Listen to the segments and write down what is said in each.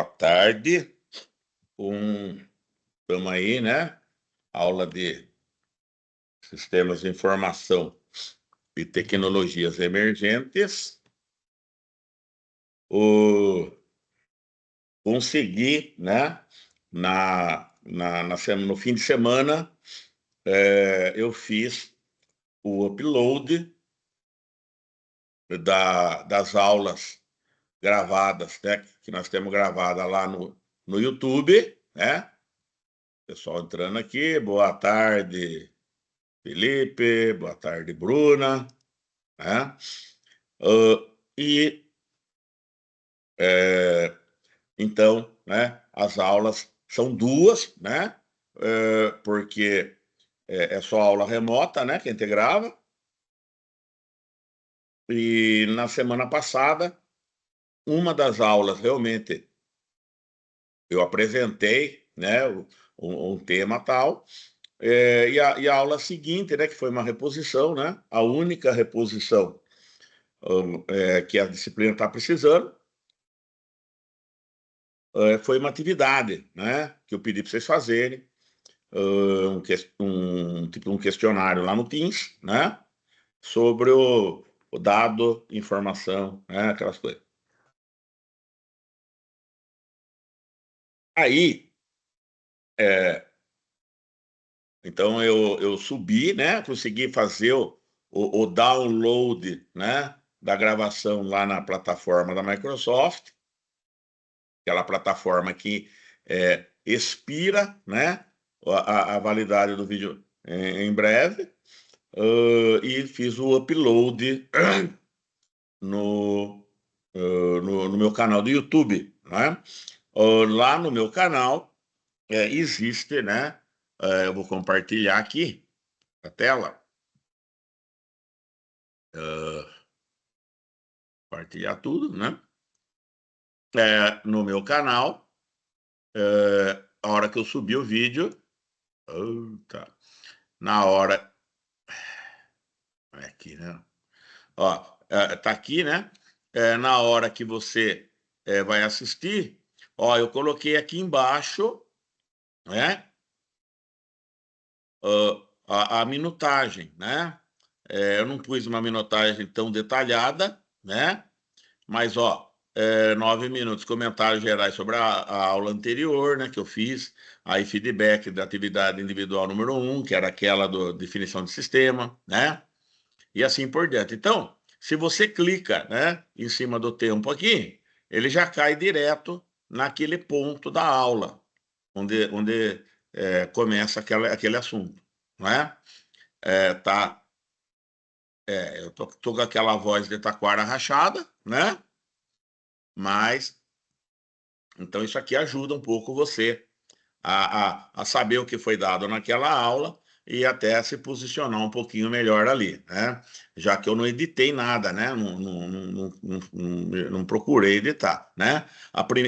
Boa tarde. Estamos aí, né? Aula de Sistemas de Informação e Tecnologias Emergentes. Consegui, né? No fim de semana, eu fiz o upload das aulas gravadas, né? Que nós temos gravada lá no YouTube, né? Pessoal entrando aqui, boa tarde, Felipe, boa tarde, Bruna, né? E então, né? As aulas são duas, né? Porque é só aula remota, né? Que a gente grava. E na semana passada, uma das aulas realmente eu apresentei, né? Um tema tal. E a aula seguinte, né? Que foi uma reposição, né? A única reposição que a disciplina está precisando, foi uma atividade, né, que eu pedi para vocês fazerem, um questionário lá no Teams, né, sobre o dado, informação, né, aquelas coisas. Aí, então eu subi, né, consegui fazer o download, né, da gravação lá na plataforma da Microsoft, aquela plataforma que expira, né, a validade do vídeo em breve, e fiz o upload no, no meu canal do YouTube, né? Lá no meu canal existe, né? Eu vou compartilhar aqui a tela, compartilhar tudo, né? No meu canal, a hora que eu subi o vídeo, tá. Na hora, aqui, né? Ó, tá aqui, né? Na hora que você vai assistir, ó, eu coloquei aqui embaixo, né? A minutagem, né? Eu não pus uma minutagem tão detalhada, né? Mas, ó, 9 minutos, comentários gerais sobre a aula anterior, né? Que eu fiz, aí feedback da atividade individual número 1, que era aquela do definição de sistema, né? E assim por diante. Então, se você clica, né, em cima do tempo aqui, ele já cai direto naquele ponto da aula, onde começa aquele assunto, não é? Tá, eu tô com aquela voz de taquara rachada, né? Mas, então isso aqui ajuda um pouco você a saber o que foi dado naquela aula e até se posicionar um pouquinho melhor ali, né? Já que eu não editei nada, né? Não procurei editar, né?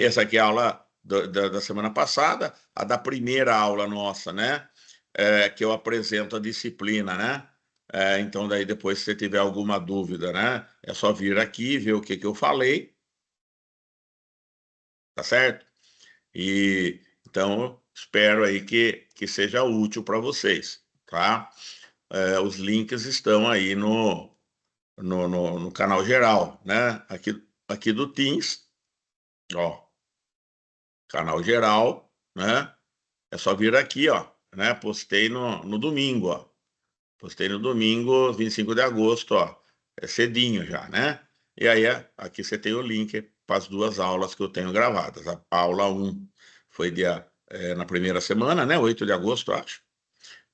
Essa aqui é a aula da semana passada, a da primeira aula nossa, né? Que eu apresento a disciplina, né? Então, daí depois, se você tiver alguma dúvida, né? É só vir aqui, ver o que eu falei, tá certo? E então espero aí que seja útil para vocês, tá? Os links estão aí no canal geral, né? Aqui do Teams, ó, canal geral, né? É só vir aqui, ó, né? Postei no domingo, ó. Postei no domingo, 25 de agosto, ó. É cedinho já, né? E aí, aqui você tem o link para as duas aulas que eu tenho gravadas. A aula 1 foi na primeira semana, né? 8 de agosto, acho.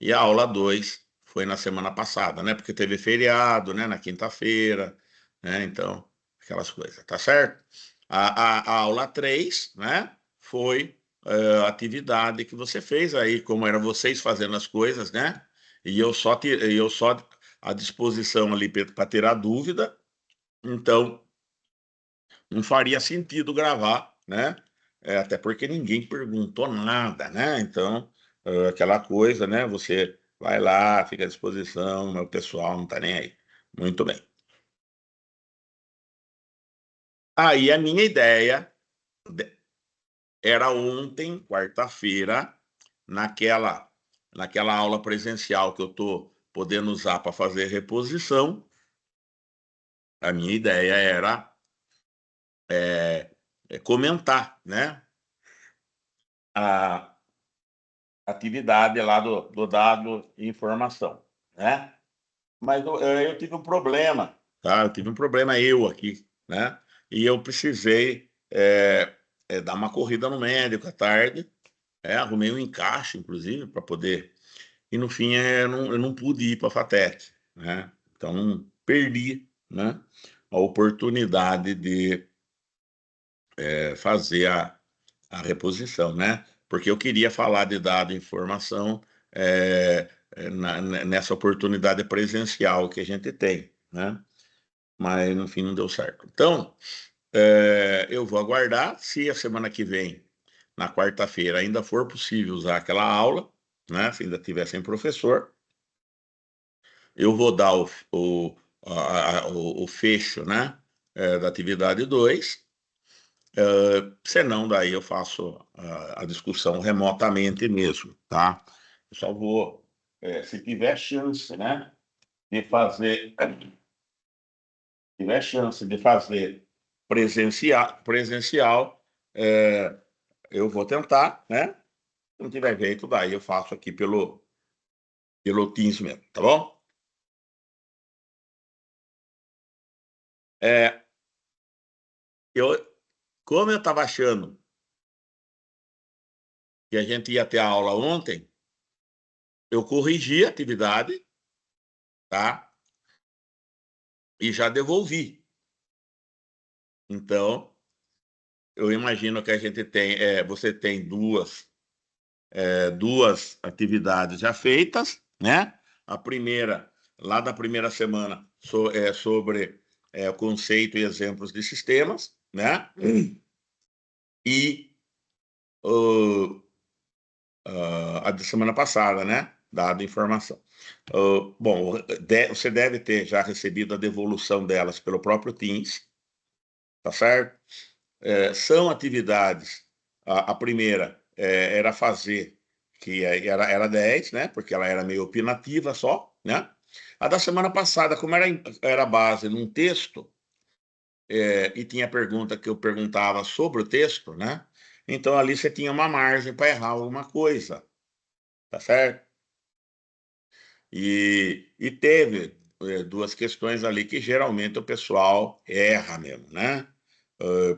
E a aula 2 foi na semana passada, né? Porque teve feriado, né? Na quinta-feira, né? Então, aquelas coisas, tá certo? A aula 3, né? Foi a atividade que você fez aí, como eram vocês fazendo as coisas, né? E eu só à disposição ali para tirar dúvida. Então, não faria sentido gravar, né? Até porque ninguém perguntou nada, né? Então, aquela coisa, né? Você vai lá, fica à disposição, o pessoal não está nem aí. Muito bem. Aí a minha ideia era ontem, quarta-feira, naquela aula presencial que eu estou podendo usar para fazer reposição. A minha ideia era comentar, né, a atividade lá do dado e informação, né? Mas eu tive um problema, tá? Eu tive um problema aqui, né? E eu precisei dar uma corrida no médico à tarde, arrumei um encaixe, inclusive, para poder. E no fim eu não pude ir para a FATEC, né? Então perdi, né, a oportunidade de fazer a reposição, né? Porque eu queria falar de dado e informação nessa oportunidade presencial que a gente tem, né? Mas no fim não deu certo. Então, eu vou aguardar se a semana que vem, na quarta-feira, ainda for possível usar aquela aula, né? Se ainda tiver sem professor, eu vou dar o fecho, né? Da atividade 2. Senão, daí eu faço a discussão remotamente mesmo, tá? Eu só vou, se tiver chance, né, de fazer, tiver chance de fazer presencial, eu vou tentar, né? Se não tiver jeito, daí eu faço aqui pelo Teams mesmo, tá bom? É, eu, como eu estava achando que a gente ia ter a aula ontem, eu corrigi a atividade, tá? E já devolvi. Então, eu imagino que a gente tem, você tem duas atividades já feitas, né? A primeira, lá da primeira semana, sobre o conceito e exemplos de sistemas, né? E a da semana passada, né? Dada informação. Bom, você deve ter já recebido a devolução delas pelo próprio Teams, tá certo? São atividades. A primeira era fazer, que era 10, né? Porque ela era meio opinativa só, né? A da semana passada, como era base num texto, e tinha pergunta que eu perguntava sobre o texto, né? Então ali você tinha uma margem para errar alguma coisa, tá certo? E teve duas questões ali que geralmente o pessoal erra mesmo, né?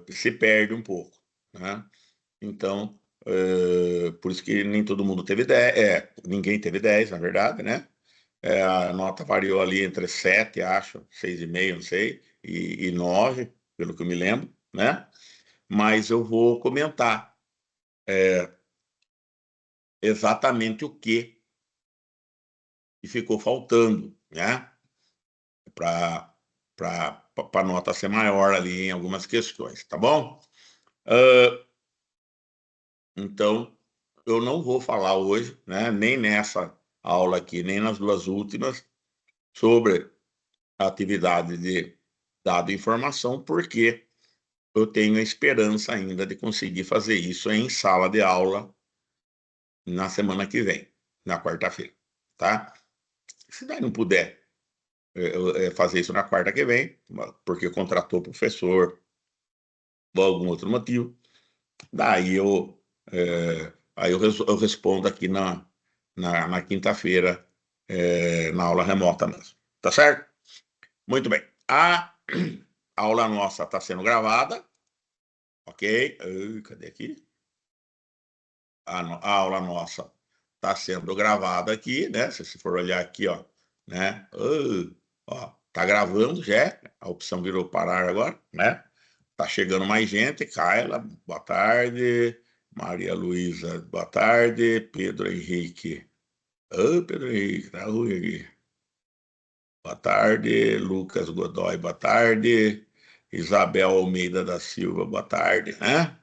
Se perde um pouco, né? Então, por isso que nem todo mundo teve 10, ninguém teve 10, na verdade, né? A nota variou ali entre 7, acho, 6,5, não sei, e 9, pelo que eu me lembro, né? Mas eu vou comentar exatamente o que ficou faltando, né? Para a nota ser maior ali em algumas questões, tá bom? Uh, então, eu não vou falar hoje, né, nem nessa aula aqui, nem nas duas últimas, sobre a atividade de dado e informação, porque eu tenho a esperança ainda de conseguir fazer isso em sala de aula na semana que vem, na quarta-feira, tá? Se daí não puder fazer isso na quarta que vem, porque contratou o professor ou algum outro motivo, daí eu respondo aqui na quinta-feira, na aula remota mesmo. Tá certo? Muito bem. A aula nossa está sendo gravada, ok? Cadê aqui? A aula nossa está sendo gravada aqui, né? Se você for olhar aqui, ó, né? Ó, tá gravando já, a opção virou parar agora, né? Tá chegando mais gente. Kaila, boa tarde. Maria Luísa, boa tarde. Pedro Henrique. Ô, Pedro Henrique, tá ruim aqui. Boa tarde. Lucas Godoy, boa tarde. Isabel Almeida da Silva, boa tarde, né?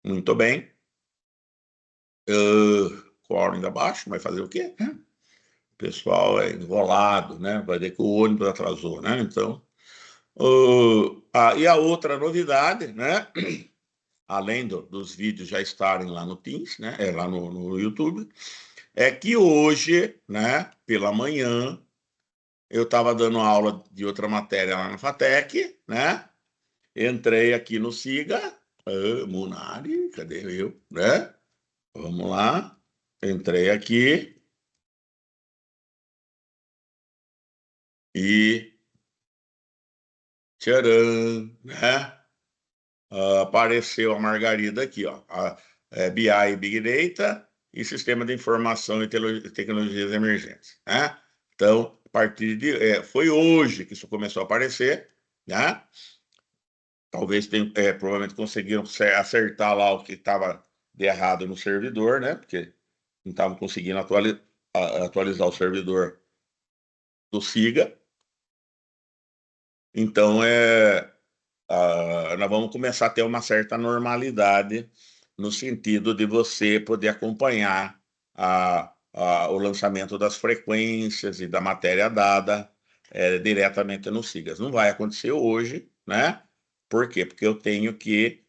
Muito bem. Quórum ainda baixo, vai fazer o quê, né? O pessoal é enrolado, né? Vai ver que o ônibus atrasou, né? Então, e a outra novidade, né? além dos vídeos já estarem lá no Teams, né, lá no YouTube, é que hoje, né, pela manhã, eu estava dando aula de outra matéria lá na FATEC, né, entrei aqui no SIGA, Munari, cadê eu, né, vamos lá, entrei aqui e tcharam, né, apareceu a Margarida aqui, ó, BI e Big Data e Sistema de Informação e Tecnologias Emergentes, né? Então, a partir foi hoje que isso começou a aparecer, né? Talvez provavelmente conseguiram acertar lá o que estava de errado no servidor, né? Porque não estavam conseguindo atualizar o servidor do SIGA. Então, nós vamos começar a ter uma certa normalidade no sentido de você poder acompanhar o lançamento das frequências e da matéria dada diretamente no SIGAS. Não vai acontecer hoje, né? Por quê? Porque eu tenho que,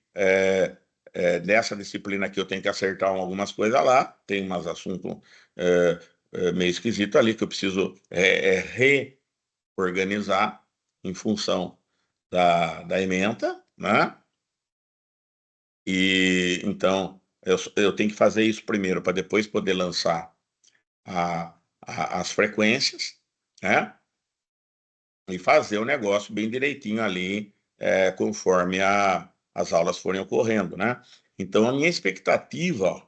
nessa disciplina aqui, eu tenho que acertar algumas coisas lá, tem umas assuntos meio esquisitos ali que eu preciso reorganizar em função da ementa, né? E então eu tenho que fazer isso primeiro para depois poder lançar as frequências, né? E fazer o negócio bem direitinho ali, conforme as aulas forem ocorrendo, né? Então a minha expectativa, ó,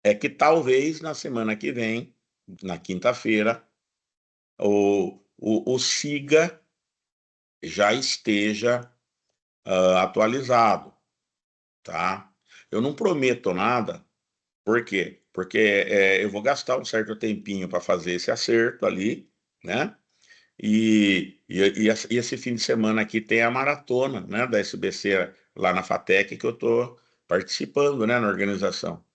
é que talvez na semana que vem, na quinta-feira, o SIGA já esteja atualizado, tá? Eu não prometo nada. Por quê? Porque eu vou gastar um certo tempinho para fazer esse acerto ali, né? E esse fim de semana aqui tem a maratona, né, da SBC lá na FATEC que eu estou participando, né, na organização.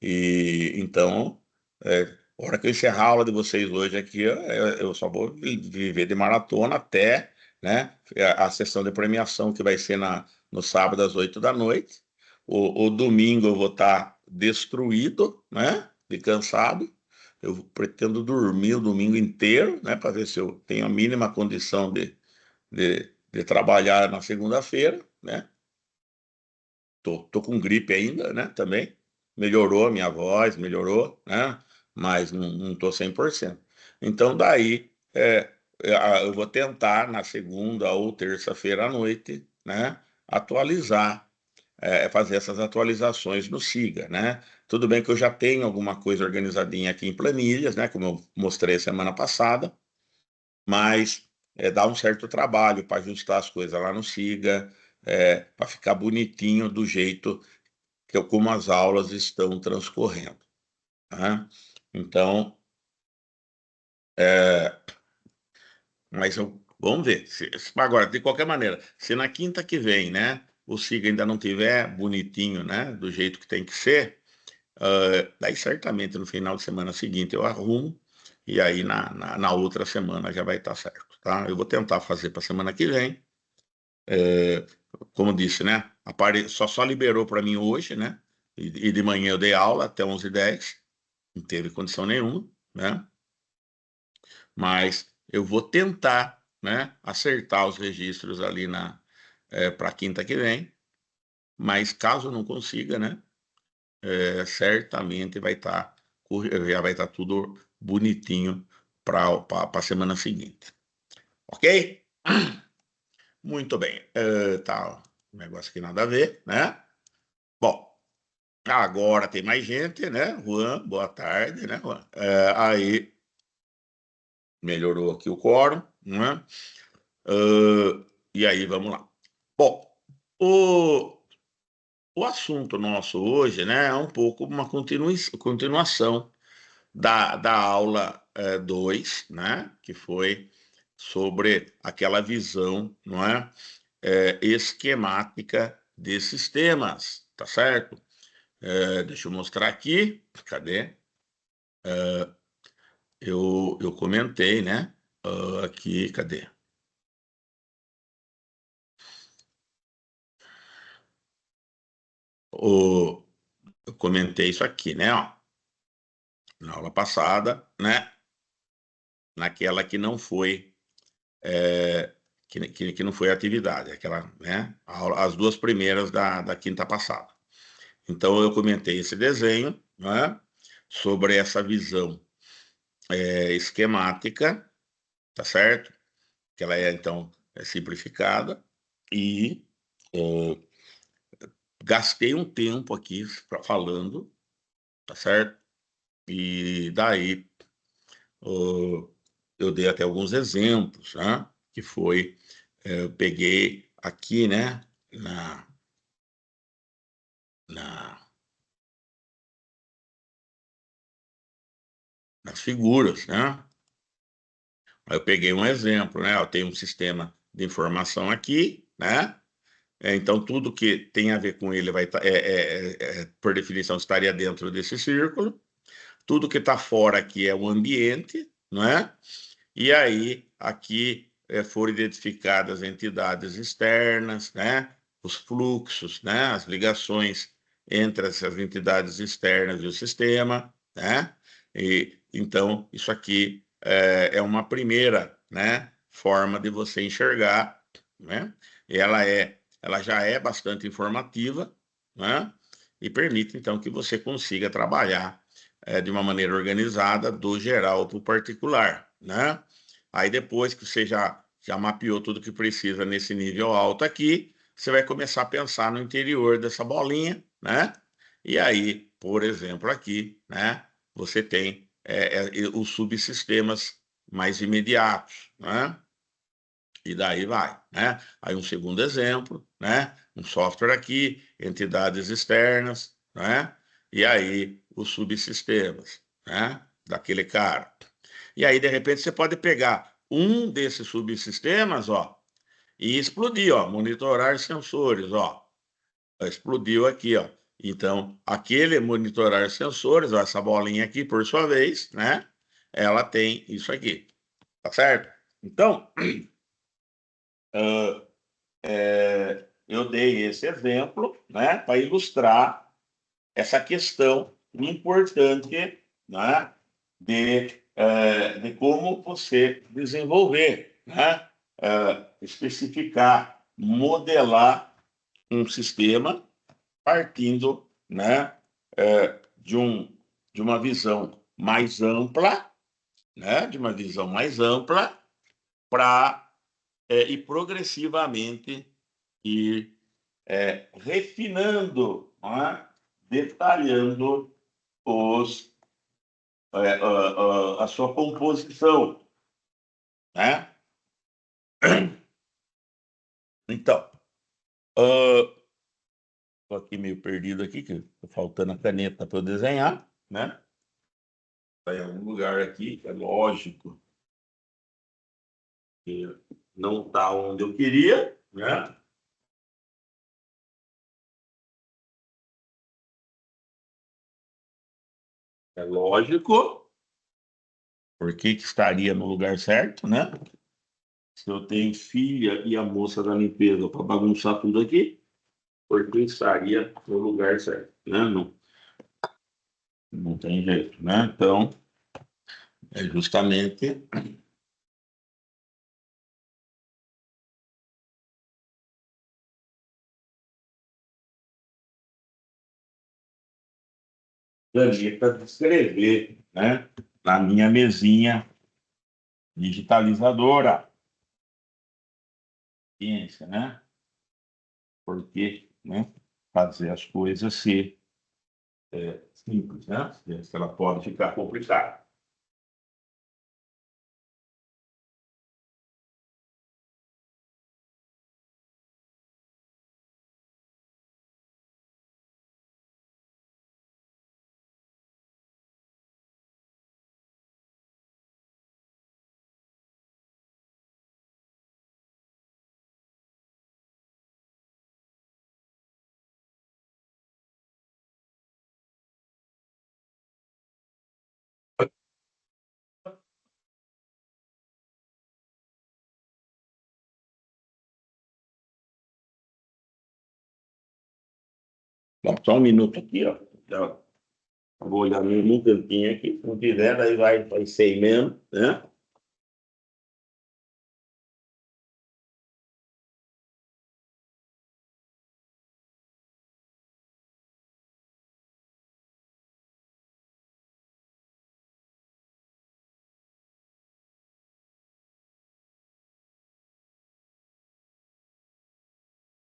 E então, a hora que eu encerrar a aula de vocês hoje aqui, eu só vou viver de maratona até, né, a sessão de premiação que vai ser no sábado às 8 da noite. O domingo eu vou estar destruído, né, de cansado. Eu pretendo dormir o domingo inteiro, né, para ver se eu tenho a mínima condição de trabalhar na segunda-feira, né? Tô com gripe ainda, né? Também. Melhorou a minha voz, melhorou, né? Mas não tô 100%. Então, daí, eu vou tentar na segunda ou terça-feira à noite, né? Atualizar, fazer essas atualizações no SIGA, né? Tudo bem que eu já tenho alguma coisa organizadinha aqui em planilhas, né? Como eu mostrei semana passada, mas dá um certo trabalho para ajustar as coisas lá no SIGA, para ficar bonitinho do jeito como as aulas estão transcorrendo, tá? Então, mas vamos ver. Agora, de qualquer maneira, se na quinta que vem, né, o SIGA ainda não tiver bonitinho, né, do jeito que tem que ser, daí certamente no final de semana seguinte eu arrumo e aí na outra semana já vai estar certo, tá? Eu vou tentar fazer para semana que vem. Como disse, né? Só liberou para mim hoje, né? E de manhã eu dei aula até 11h10, não teve condição nenhuma, né? Mas eu vou tentar, né? Acertar os registros ali para quinta que vem. Mas caso não consiga, né? Certamente já vai estar tudo bonitinho para a semana seguinte. Ok? Muito bem. Tá, um negócio que nada a ver, né? Bom, agora tem mais gente, né? Juan, boa tarde, né, Juan? Aí melhorou aqui o quórum, né? E aí, vamos lá. Bom, o, o assunto nosso hoje, né, é um pouco uma continuação da aula 2, né? Que foi sobre aquela visão, não é? Esquemática de sistemas, tá certo? Deixa eu mostrar aqui. Cadê? Eu comentei, né? Aqui, cadê? eu comentei isso aqui, né? Ó, na aula passada, né? Naquela que não foi que não foi atividade, aquela, né? As duas primeiras da quinta passada. Então eu comentei esse desenho, né? Sobre essa visão esquemática, tá certo? Que ela é então simplificada e é, gastei um tempo aqui falando, tá certo? E daí eu dei até alguns exemplos, né? Que foi, eu peguei aqui, né? Na, nas figuras, né? Aí eu peguei um exemplo, né? Eu tenho um sistema de informação aqui, né? Então, tudo que tem a ver com ele vai por definição, estaria dentro desse círculo. Tudo que está fora aqui é o ambiente, não é? E aí, aqui foram identificadas entidades externas, né? Os fluxos, né? As ligações entre essas entidades externas e o sistema, né? E, então, isso aqui é uma primeira, né? Forma de você enxergar, né? Ela já é bastante informativa, né? E permite, então, que você consiga trabalhar de uma maneira organizada, do geral para o particular, né? Aí depois que você já mapeou tudo que precisa nesse nível alto aqui, você vai começar a pensar no interior dessa bolinha, né? E aí, por exemplo, aqui, né? Você tem os subsistemas mais imediatos, né? E daí vai, né? Aí um segundo exemplo, né? Um software aqui, entidades externas, né? E aí os subsistemas, né? Daquele cara. E aí, de repente, você pode pegar um desses subsistemas, ó, e explodir, ó, monitorar sensores, ó. Explodiu aqui, ó. Então, aquele monitorar sensores, ó, essa bolinha aqui, por sua vez, né? Ela tem isso aqui, tá certo? Então, uh, eu dei esse exemplo, né, para ilustrar essa questão importante, né, de como você desenvolver, né, especificar, modelar um sistema partindo, né, de uma visão mais ampla, né, de uma visão mais ampla para ir progressivamente ir refinando, né, detalhando os, a sua composição, né? Então, estou aqui meio perdido aqui, que está faltando a caneta para eu desenhar, né? Está em algum lugar aqui, é lógico que não está onde eu queria, né? É lógico, porque que estaria no lugar certo, né? Se eu tenho filha e a moça da limpeza para bagunçar tudo aqui, porque estaria no lugar certo, né? Não, não tem jeito, né? Então, é justamente caneta de escrever, né? Na minha mesinha digitalizadora, ciência, né? Porque, né? Fazer as coisas ser simples, né? Se ela pode ficar complicada. Bom, só um minuto aqui, ó. Eu vou olhar no cantinho aqui. Se não quiser, daí vai ser mesmo, né?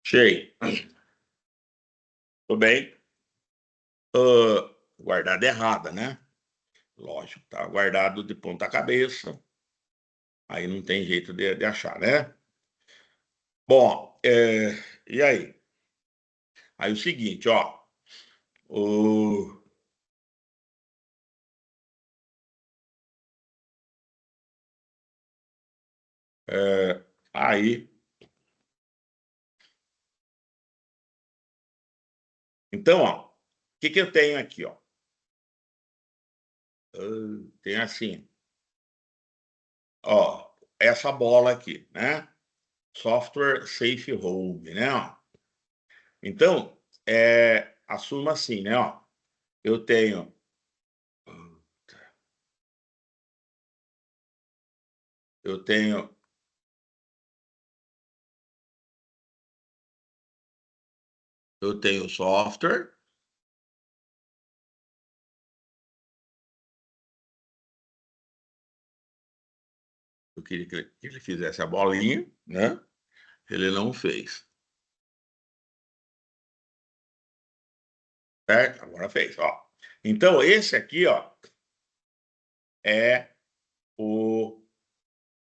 Cheio. Tudo bem? Guardada errada, né? Lógico, tá guardado de ponta cabeça. Aí não tem jeito de achar, né? Bom, e aí? Aí o seguinte, ó. O, aí. Então, ó. O que que eu tenho aqui, ó? Tem assim, ó. Essa bola aqui, né? Software Safe Home, né? Ó. Então, assuma assim, né? Ó. Eu tenho. Eu tenho. Eu tenho software. Eu queria que ele fizesse a bolinha, né? Ele não fez. Certo? Agora fez, ó. Então, esse aqui, ó, é o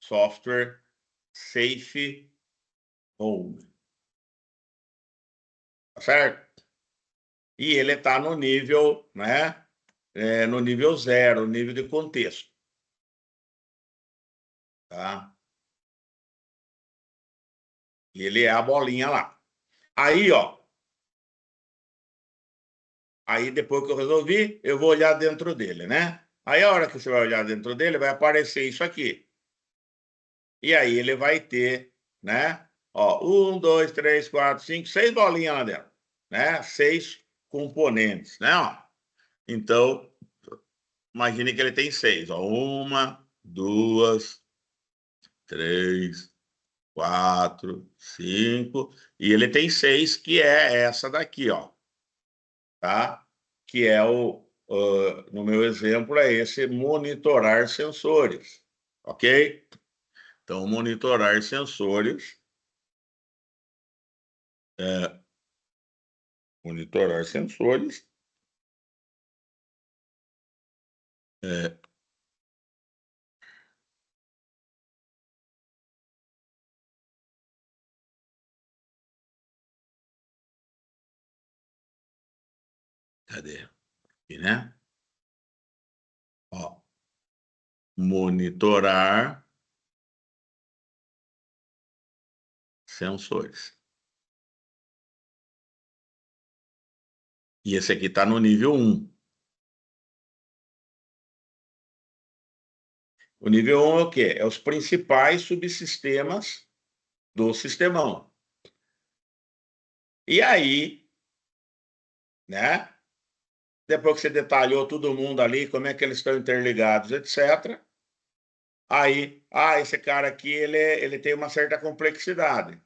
software Safe Home, tá certo? E ele está no nível, né? No nível zero, nível de contexto, tá? E ele é a bolinha lá. Aí, ó, aí depois que eu resolvi, eu vou olhar dentro dele, né? Aí a hora que você vai olhar dentro dele, vai aparecer isso aqui. E aí ele vai ter, né? Ó, um, dois, três, quatro, cinco, seis bolinhas lá dentro, né? Seis componentes, né? Ó. Então, imagine que ele tem seis, ó. Uma, duas, três, quatro, cinco, e ele tem seis, que é essa daqui, ó, tá? Que é no meu exemplo, é esse monitorar sensores, ok? Então, monitorar sensores, é, monitorar sensores, é, cadê? Aqui, né? Ó, monitorar sensores. E esse aqui está no nível um. O nível um é o quê? É os principais subsistemas do sistemão. E aí, né? Depois que você detalhou todo mundo ali, como é que eles estão interligados, etc. Aí, esse cara aqui, ele tem uma certa complexidade.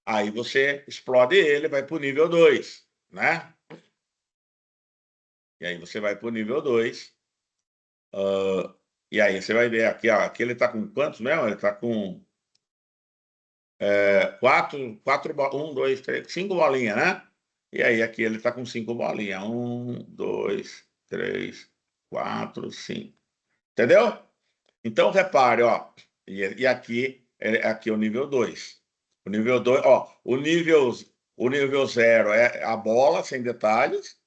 Aí você explode ele, vai para o nível 2, né? E aí você vai para o nível 2. E aí você vai ver aqui, ó, aqui ele está com quantos mesmo? Ele está com um, dois, três, cinco bolinhas, né? E aí aqui ele está com cinco bolinhas. Um, dois, três, quatro, cinco. Entendeu? Então, repare, ó, e aqui aqui é o nível 2. O nível 2, ó, o nível zero é a bola sem detalhes.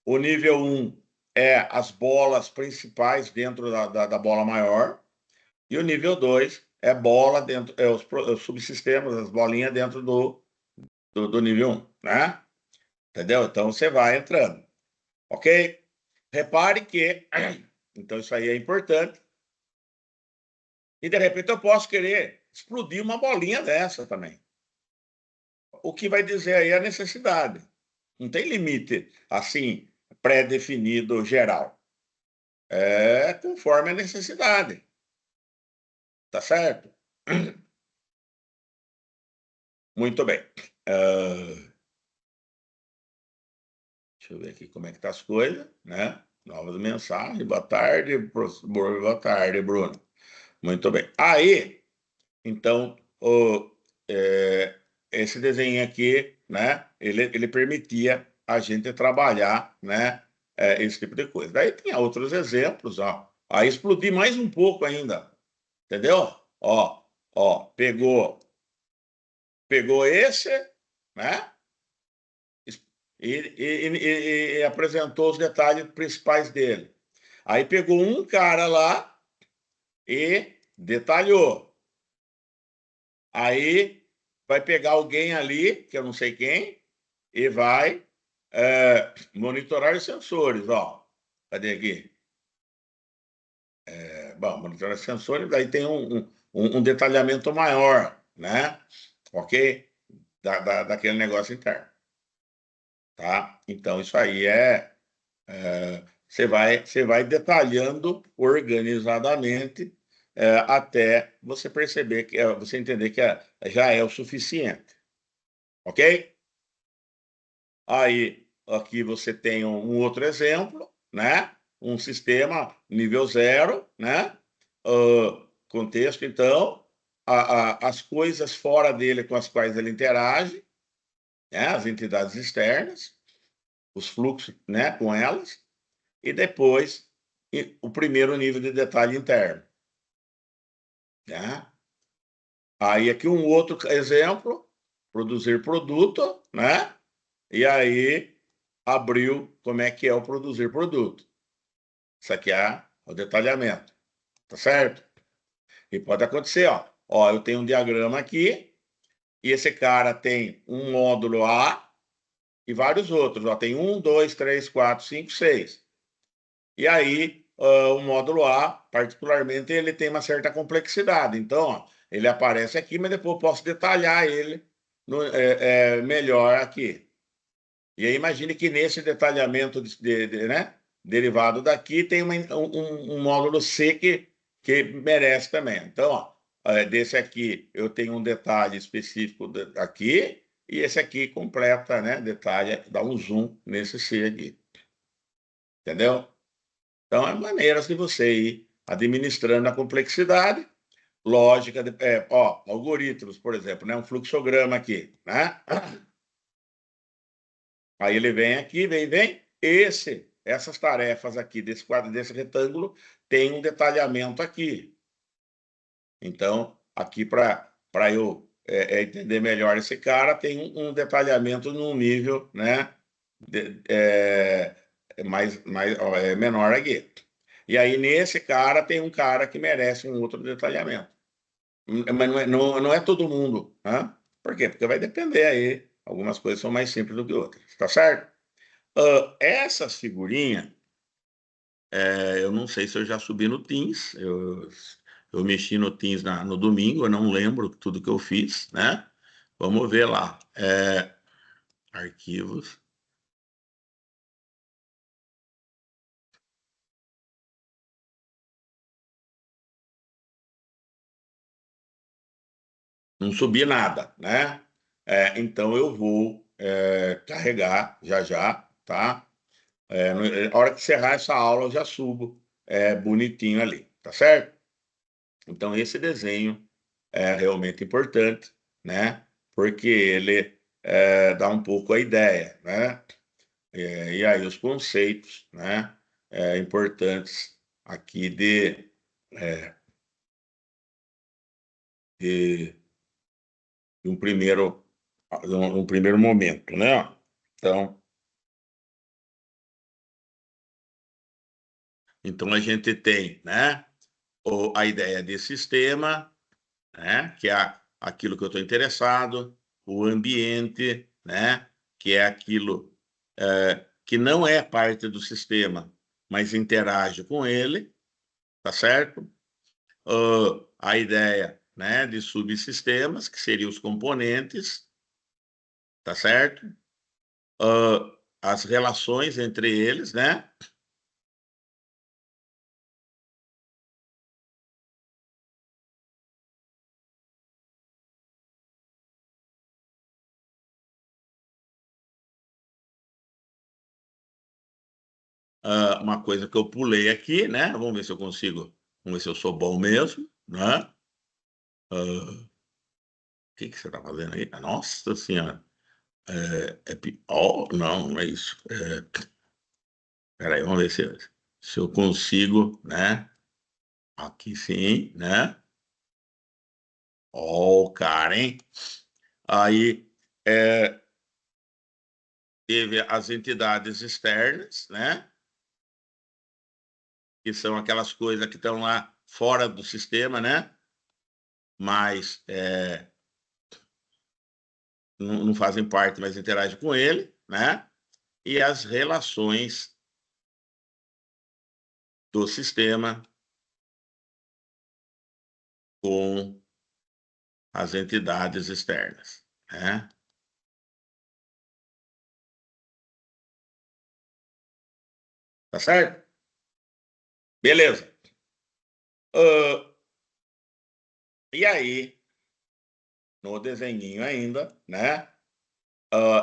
O nível um é as bolas principais dentro da bola maior. E o nível 2 é bola dentro, os subsistemas, as bolinhas dentro do nível um, né? Entendeu? Então você vai entrando, ok? Repare que, então isso aí é importante. E de repente eu posso querer explodir uma bolinha dessa também. O que vai dizer aí é a necessidade. Não tem limite, assim, pré-definido geral. É conforme a necessidade. Tá certo? Muito bem. Deixa eu ver aqui como é que tá as coisas, né? Novas mensagens. Boa tarde, boa tarde, Bruno. Muito bem. Aí, então, esse desenho aqui, né? Ele permitia a gente trabalhar, né? Esse tipo de coisa. Daí tinha outros exemplos, ó. Aí explodi mais um pouco ainda, entendeu? Pegou esse, né? E apresentou os detalhes principais dele. Aí pegou um cara lá e detalhou. Aí vai pegar alguém ali, que eu não sei quem, e vai monitorar os sensores. Ó, cadê aqui? Bom, monitorar os sensores, daí tem um detalhamento maior, né? Ok? Daquele negócio interno. Tá? Então, isso aí você vai detalhando organizadamente até você perceber que você entender que já é o suficiente, ok? Aí aqui você tem um outro exemplo, né? Um sistema nível zero, né? Contexto, então, as coisas fora dele com as quais ele interage, né? As entidades externas, os fluxos, né? Com elas e depois o primeiro nível de detalhe interno. Né? Aí aqui um outro exemplo, produzir produto, né? E aí abriu como é que é o produzir produto. Isso aqui é o detalhamento, tá certo? E pode acontecer, ó, eu tenho um diagrama aqui e esse cara tem um módulo A e vários outros, ó, tem 1, 2, 3, 4, 5, 6. E aí, o módulo A, particularmente, ele tem uma certa complexidade. Então, ó, ele aparece aqui, mas depois eu posso detalhar ele melhor aqui. E aí, imagine que nesse detalhamento né, derivado daqui, tem um módulo C que merece também. Então, ó, desse aqui, eu tenho um detalhe específico aqui, e esse aqui completa, né, detalha, dá um zoom nesse C aqui. Entendeu? Então, é maneiras de você ir administrando a complexidade, lógica, algoritmos, por exemplo, né? Um fluxograma aqui, né? Aí ele vem aqui, vem, essas tarefas aqui desse quadro, desse retângulo, tem um detalhamento aqui. Então, aqui para eu entender melhor esse cara, tem um detalhamento num nível, né? Menor aqui. E aí, nesse cara, tem um cara que merece um outro detalhamento. Mas não é todo mundo. Né? Por quê? Porque vai depender aí. Algumas coisas são mais simples do que outras. Tá certo? Essas figurinhas, eu não sei se eu já subi no Teams. Eu mexi no Teams no domingo, eu não lembro tudo que eu fiz, né? Vamos ver lá. Arquivos. Não subi nada, né? Então eu vou carregar já, tá? Na hora que encerrar essa aula, eu já subo bonitinho ali, tá certo? Então esse desenho é realmente importante, né? Porque ele dá um pouco a ideia, né? E aí os conceitos, né? Importantes aqui é, de, de um primeiro momento, né? Então a gente tem, né, a ideia de sistema, né, que é aquilo que eu estou interessado, o ambiente, né, que é aquilo que não é parte do sistema, mas interage com ele, tá certo? A ideia, né, de subsistemas, que seriam os componentes, tá certo? as relações entre eles, né? Uma coisa que eu pulei aqui, né? Vamos ver se eu consigo, vamos ver se eu sou bom mesmo, né? O que que você está fazendo aí? Nossa Senhora! Não, não é isso. Peraí, vamos ver se eu consigo, né? Aqui sim, né? Ó, o cara, hein? Aí é, teve as entidades externas, né? Que são aquelas coisas que estão lá fora do sistema, né? Mas não fazem parte, mas interagem com ele, né? E as relações do sistema com as entidades externas, né? Tá certo? Beleza. Ah, e aí, no desenhinho ainda, né?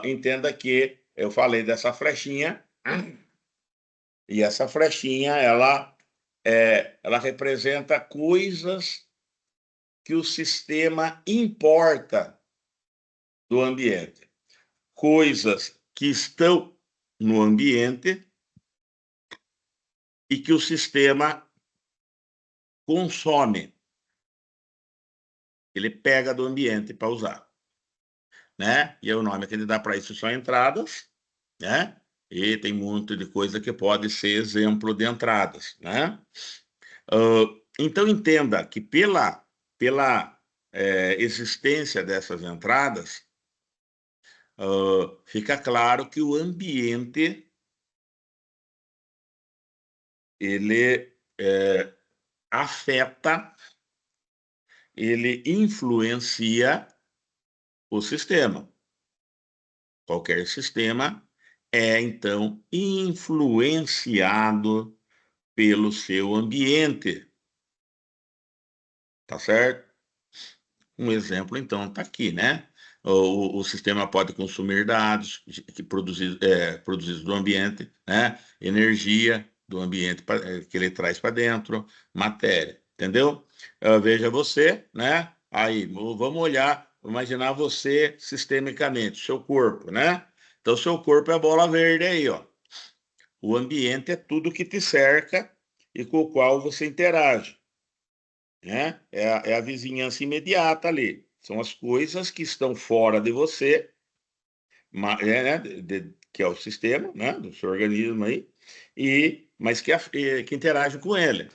Entenda que eu falei dessa flechinha, e essa flechinha, ela representa coisas que o sistema importa do ambiente. Coisas que estão no ambiente e que o sistema consome. Ele pega do ambiente para usar, né? E o nome que ele dá para isso são entradas, né? E tem muito de coisa que pode ser exemplo de entradas, né? Então entenda que pela existência dessas entradas, fica claro que o ambiente ele afeta, ele influencia o sistema. Qualquer sistema é, então, influenciado pelo seu ambiente, tá certo? Um exemplo, então, está aqui, né? O sistema pode consumir dados produzidos do ambiente, né? Energia do ambiente que ele traz para dentro, matéria, entendeu? Veja você, né? Aí, vamos olhar, imaginar você sistemicamente, seu corpo, né? Então, seu corpo é a bola verde aí, ó. O ambiente é tudo que te cerca e com o qual você interage, né? É a vizinhança imediata ali. São as coisas que estão fora de você, né? Que é o sistema, né? Do seu organismo aí, mas que interage com ele.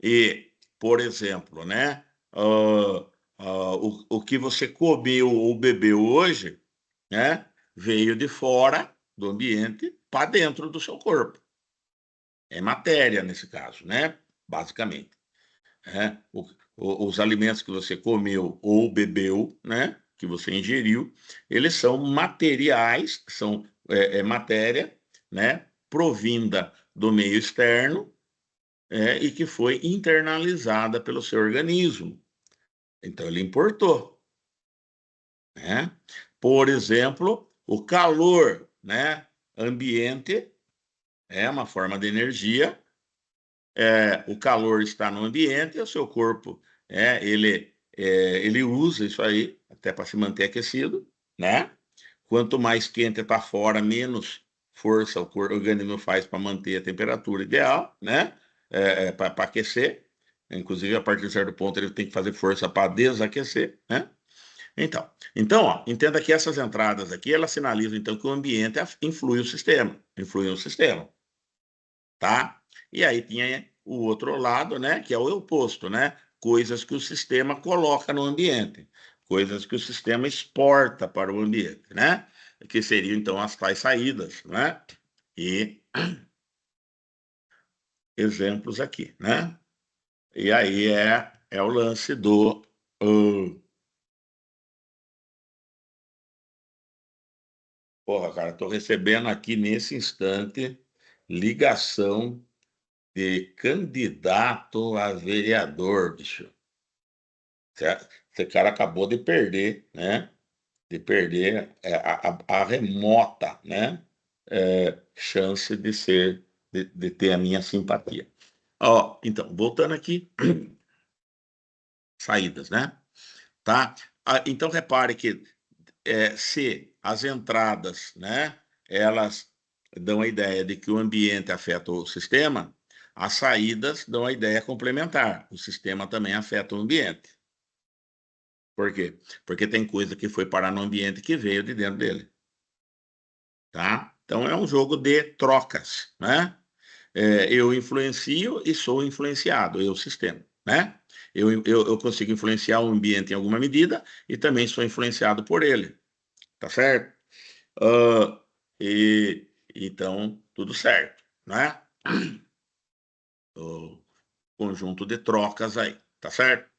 E, por exemplo, né? O que você comeu ou bebeu hoje, né? Veio de fora do ambiente para dentro do seu corpo. É matéria nesse caso, né? Basicamente. Né? Os alimentos que você comeu ou bebeu, né? Que você ingeriu, eles são materiais, são matéria, né? Provinda do meio externo e que foi internalizada pelo seu organismo. Então ele importou, né? Por exemplo, o calor, né? Ambiente é uma forma de energia. O calor está no ambiente, o seu corpo, ele usa isso aí até para se manter aquecido, né? Quanto mais quente está fora, menos força o organismo faz para manter a temperatura ideal, né? Para aquecer. Inclusive, a partir de certo ponto, ele tem que fazer força para desaquecer, né? Então, ó, entenda que essas entradas aqui, elas sinalizam, então, que o ambiente influi o sistema, tá? E aí tinha o outro lado, né, que é o oposto, né? Coisas que o sistema coloca no ambiente, coisas que o sistema exporta para o ambiente, né? Que seriam então as tais saídas, né? E exemplos aqui, né? E aí é o lance uh, Porra, cara, estou recebendo aqui nesse instante ligação de candidato a vereador, bicho. Esse cara acabou de perder, né? De perder a remota, né? Chance de ser, de ter a minha simpatia. Ó, então, voltando aqui, saídas, né? Tá? Então, repare que se as entradas, né, elas dão a ideia de que o ambiente afeta o sistema, as saídas dão a ideia complementar. O sistema também afeta o ambiente. Por quê? Porque tem coisa que foi parar no ambiente que veio de dentro dele. Tá? Então é um jogo de trocas, né? Eu influencio e sou influenciado, eu, sistema, né? Eu consigo influenciar o ambiente em alguma medida e também sou influenciado por ele, tá certo? Ah, e então, tudo certo, né? O conjunto de trocas aí, tá certo?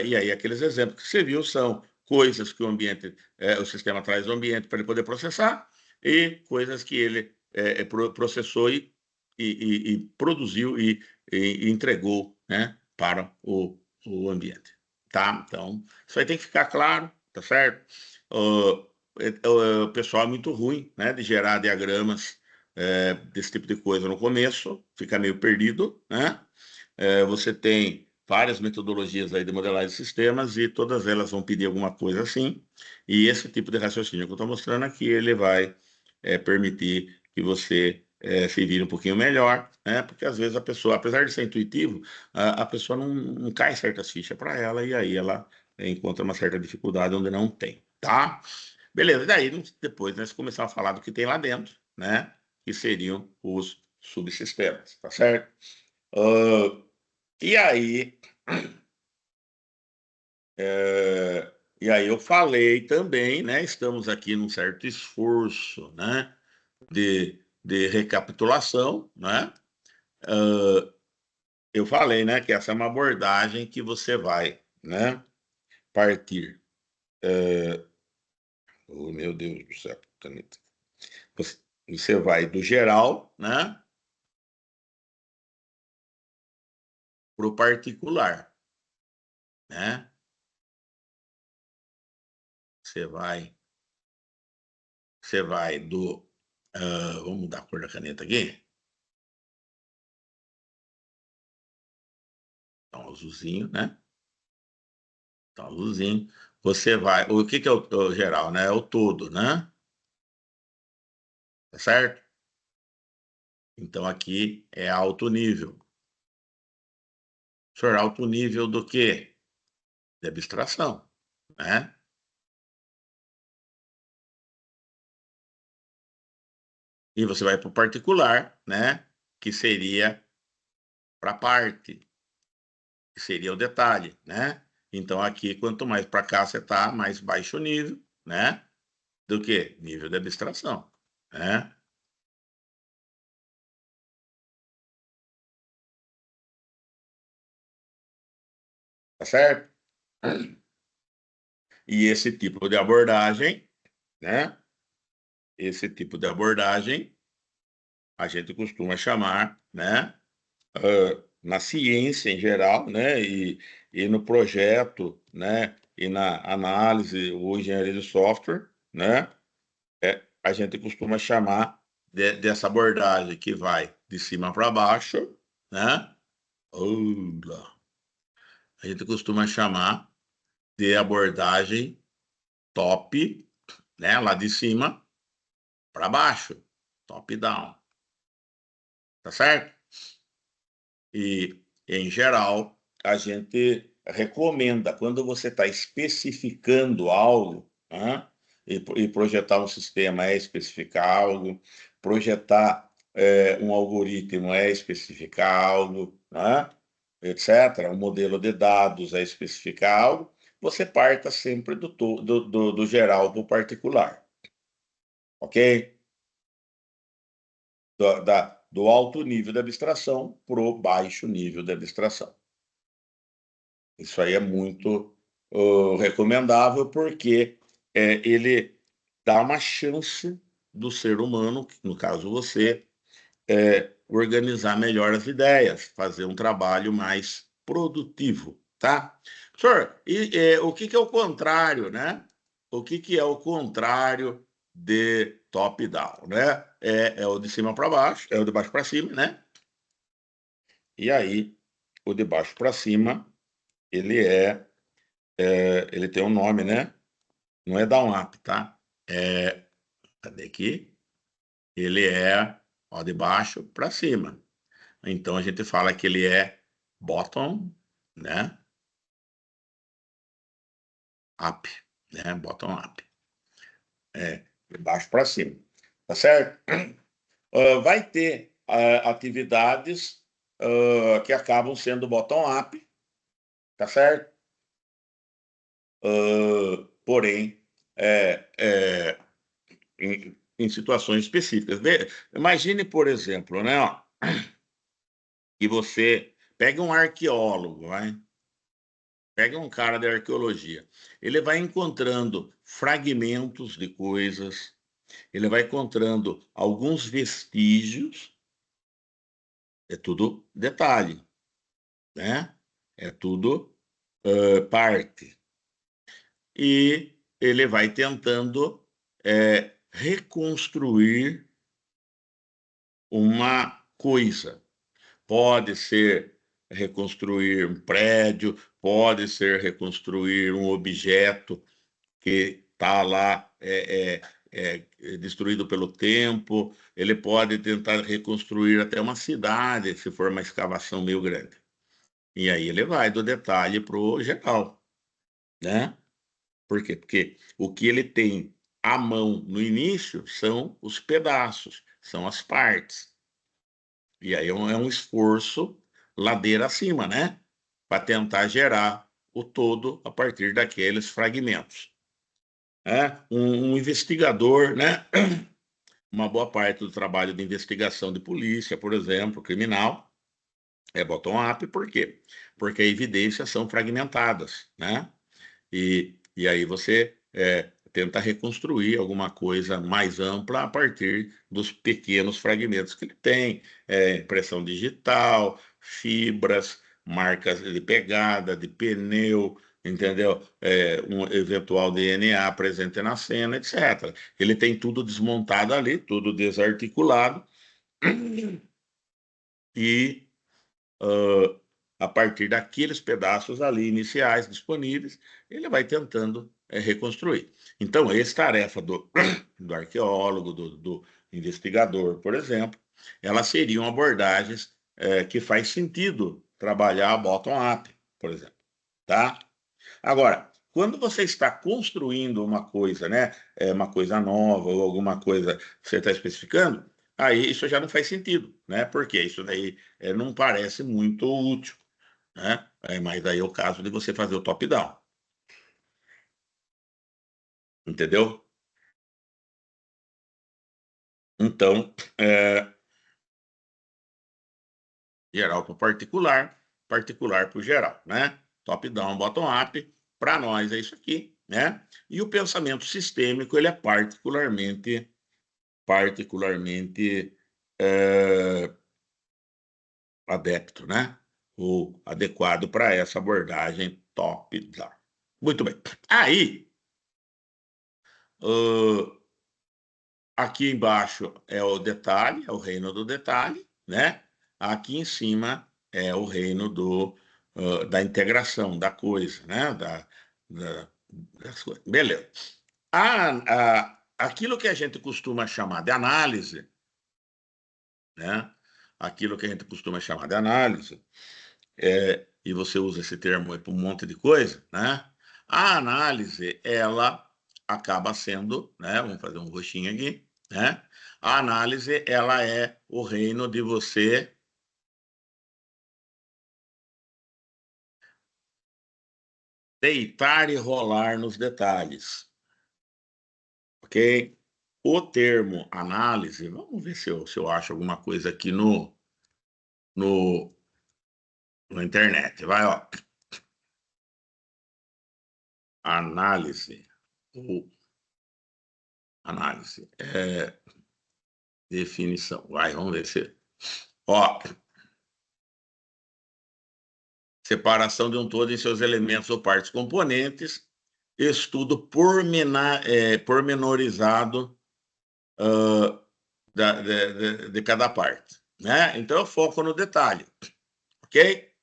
E aí, aqueles exemplos que você viu são coisas que o ambiente, o sistema traz ao ambiente para ele poder processar e coisas que ele processou e produziu e entregou, né, para o ambiente, tá? Então, isso aí tem que ficar claro, tá certo? O pessoal é muito ruim, né, de gerar diagramas desse tipo de coisa no começo, fica meio perdido, né? Você tem várias metodologias aí de modelagem de sistemas e todas elas vão pedir alguma coisa assim, e esse tipo de raciocínio que eu estou mostrando aqui, ele vai permitir que você se vire um pouquinho melhor, né? Porque às vezes a pessoa, apesar de ser intuitivo, a pessoa não cai certas fichas para ela, e aí ela encontra uma certa dificuldade onde não tem, tá? Beleza, e daí depois nós começamos a falar do que tem lá dentro, né? Que seriam os subsistemas, tá certo? Ah, e aí, e aí eu falei também, né? Estamos aqui num certo esforço, né? De recapitulação, né? Ah, eu falei, né? Que essa é uma abordagem que você vai, né? Partir. Oh, meu Deus do céu, caneta. Você vai do geral, né? Para o particular, né? Você vai, você vai do. Vamos mudar a cor da caneta aqui. Então, azulzinho, né? Então, azulzinho. Você vai. O que que é o geral, né? É o todo, né? Tá certo? Então, aqui é alto nível. Senhor, alto nível do quê? De abstração, né? E você vai para o particular, né? Que seria para a parte, que seria o detalhe, né? Então, aqui, quanto mais para cá você está, mais baixo nível, né? Do que? Nível de abstração, né? Tá certo? E esse tipo de abordagem, né? Esse tipo de abordagem a gente costuma chamar, né? Na ciência em geral, né? E no projeto, né? E na análise ou engenharia de software, né? A gente costuma chamar dessa abordagem que vai de cima para baixo, né? Olá. A gente costuma chamar de abordagem top, né? Lá de cima para baixo, top down, tá certo? E, em geral, a gente recomenda, quando você está especificando algo, né, e projetar um sistema é especificar algo, projetar um algoritmo é especificar algo, né, etc. Um modelo de dados é especificar algo, você parta sempre do geral para o particular, ok? Do alto nível de abstração para o baixo nível de abstração. Isso aí é muito recomendável, porque ele dá uma chance do ser humano, no caso você, organizar melhor as ideias, fazer um trabalho mais produtivo, tá? Professor, o que é o contrário, né? O que é o contrário de top-down, né? É o de cima para baixo, é o de baixo para cima, né? E aí, o de baixo para cima, ele ele tem um nome, né? Não é down-up, tá? Cadê aqui? Ele ó, de baixo para cima. Então a gente fala que ele é bottom, né? Up, né? Bottom up. De baixo para cima. Tá certo? Vai ter atividades que acabam sendo bottom up, tá certo? Porém, em situações específicas. Imagine, por exemplo, né, ó, que você pega um arqueólogo, vai? Pega um cara de arqueologia. Ele vai encontrando fragmentos de coisas, ele vai encontrando alguns vestígios, é tudo detalhe, né? É tudo parte. E ele vai tentando reconstruir uma coisa. Pode ser reconstruir um prédio, pode ser reconstruir um objeto que está lá destruído pelo tempo, ele pode tentar reconstruir até uma cidade, se for uma escavação meio grande. E aí ele vai do detalhe para o geral, né? Por quê? Porque o que ele tem à mão no início são os pedaços, são as partes. E aí é um esforço ladeira acima, né? Para tentar gerar o todo a partir daqueles fragmentos. Um investigador, né? Uma boa parte do trabalho de investigação de polícia, por exemplo, criminal, é bottom-up, por quê? Porque as evidências são fragmentadas, né? E aí você tenta reconstruir alguma coisa mais ampla a partir dos pequenos fragmentos que ele tem, impressão digital, fibras, marcas de pegada, de pneu, entendeu? Um eventual DNA presente na cena, etc. Ele tem tudo desmontado ali, tudo desarticulado, e a partir daqueles pedaços ali iniciais disponíveis, ele vai tentando reconstruir. Então, essa tarefa do arqueólogo, do investigador, por exemplo, elas seriam abordagens que faz sentido trabalhar bottom-up, por exemplo, tá? Agora, quando você está construindo uma coisa, né, uma coisa nova ou alguma coisa que você está especificando, aí isso já não faz sentido, né? Porque isso daí não parece muito útil, né? Mas daí é o caso de você fazer o top-down, entendeu? Então, geral para particular, particular para o geral, né? Top-down, bottom-up, para nós é isso aqui, né? E o pensamento sistêmico, ele é particularmente é, adepto, né? Ou adequado para essa abordagem top-down. Muito bem. Aí, uh, aqui embaixo é o detalhe, é o reino do detalhe, né? Aqui em cima é o reino da integração, da coisa, né? Das coisas. Beleza. Aquilo que a gente costuma chamar de análise, né? Aquilo que a gente costuma chamar de análise, e você usa esse termo para um monte de coisa, né? A análise, ela acaba sendo, né? Vamos fazer um roxinho aqui, né? A análise, ela é o reino de você deitar e rolar nos detalhes, ok? O termo análise, vamos ver se eu acho alguma coisa aqui no, na internet. Vai, ó. Análise. Análise. Definição. Vai, vamos ver se... Ó, separação de um todo em seus elementos ou partes componentes, estudo pormenorizado de cada parte, né? Então, eu foco no detalhe, ok?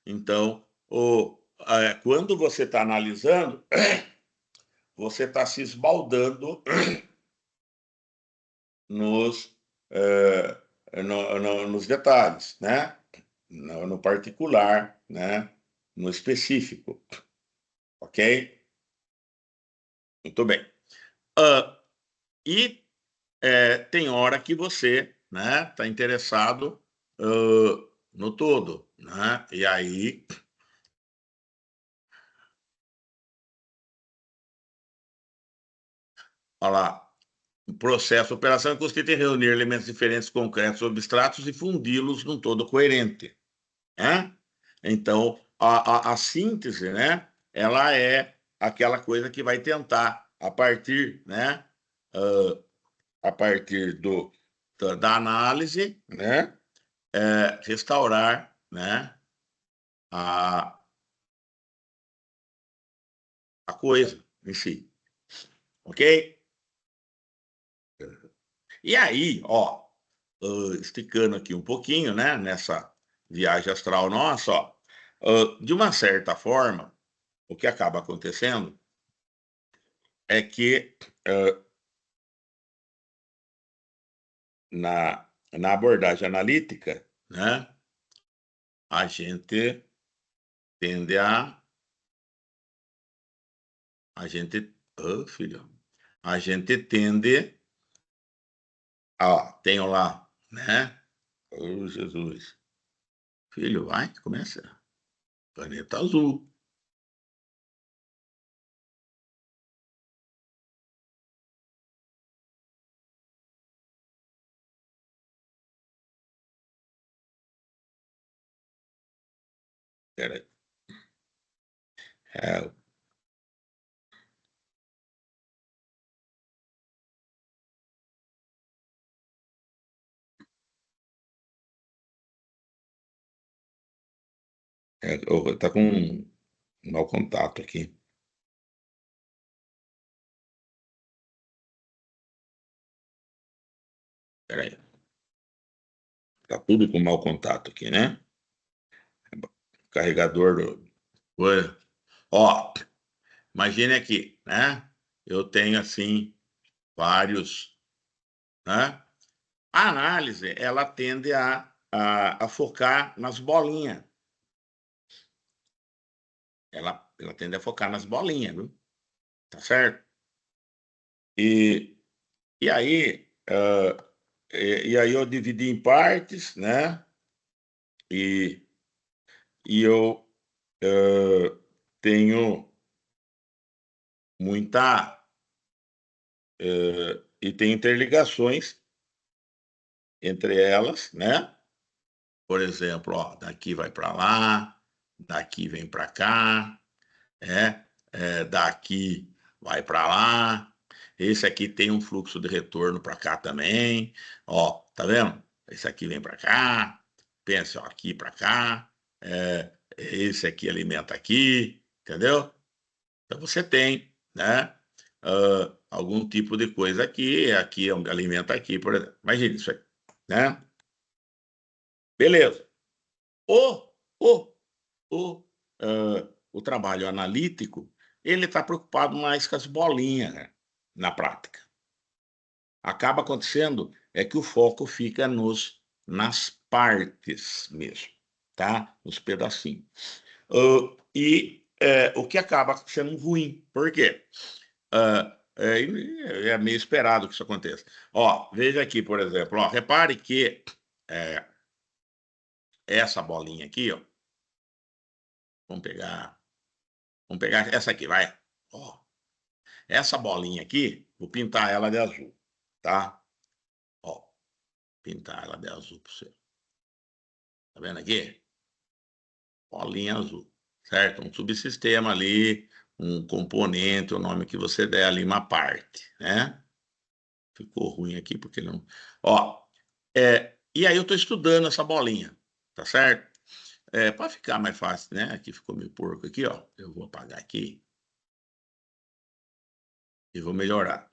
Então, quando você está analisando, você está se esbaldando nos, nos detalhes, né? No particular, né? No específico, ok? Muito bem. E tem hora que você, né, está interessado no todo, né? E aí, olha lá, o processo, a operação consiste em reunir elementos diferentes, concretos ou abstratos e fundi-los num todo coerente, né? Então, a síntese, né, ela é aquela coisa que vai tentar, a partir, né, a partir da análise, né, restaurar, né, a, a coisa em si, ok? E aí, ó, esticando aqui um pouquinho, né, nessa viagem astral nossa, ó, de uma certa forma, o que acaba acontecendo é que na abordagem analítica, né, a gente tende a gente, filho, a gente tende, ó, tenho lá, né, oh, Jesus, filho, vai, começa, planeta azul, peraí, é, tá com um mau contato aqui, peraí, tá tudo com mau contato aqui, né? Carregador do... Ó, imagine aqui, né? Eu tenho, assim, vários, né? A análise, ela tende a focar nas bolinhas. Ela tende a focar nas bolinhas, viu? Tá certo? E, e aí, e aí eu dividi em partes, né? E, e eu tenho muita... e tem interligações entre elas, né? Por exemplo, ó, daqui vai para lá, daqui vem para cá, daqui vai para lá. Esse aqui tem um fluxo de retorno para cá também. Ó, tá vendo? Esse aqui vem para cá, pensa, ó, aqui para cá. Esse aqui alimenta aqui, entendeu? Então você tem, né? Algum tipo de coisa aqui, aqui alimenta aqui, por exemplo. Imagina isso aí, né? Beleza. O, o, o trabalho analítico, ele está preocupado mais com as bolinhas, né, na prática. Acaba acontecendo é que o foco fica nas partes mesmo, tá? Nos pedacinhos. O que acaba sendo ruim. Por quê? É meio esperado que isso aconteça. Ó, veja aqui, por exemplo, ó, repare que é, essa bolinha aqui, ó, vamos pegar, vamos pegar essa aqui, vai. Ó, essa bolinha aqui, vou pintar ela de azul, tá? Ó, pintar ela de azul para você. Tá vendo aqui? Bolinha azul, certo? Um subsistema ali, um componente, o nome que você der ali, uma parte, né? Ficou ruim aqui porque não... Ó, e aí eu estou estudando essa bolinha, tá certo? Para ficar mais fácil, né? Aqui ficou meio porco aqui, ó. Eu vou apagar aqui e vou melhorar.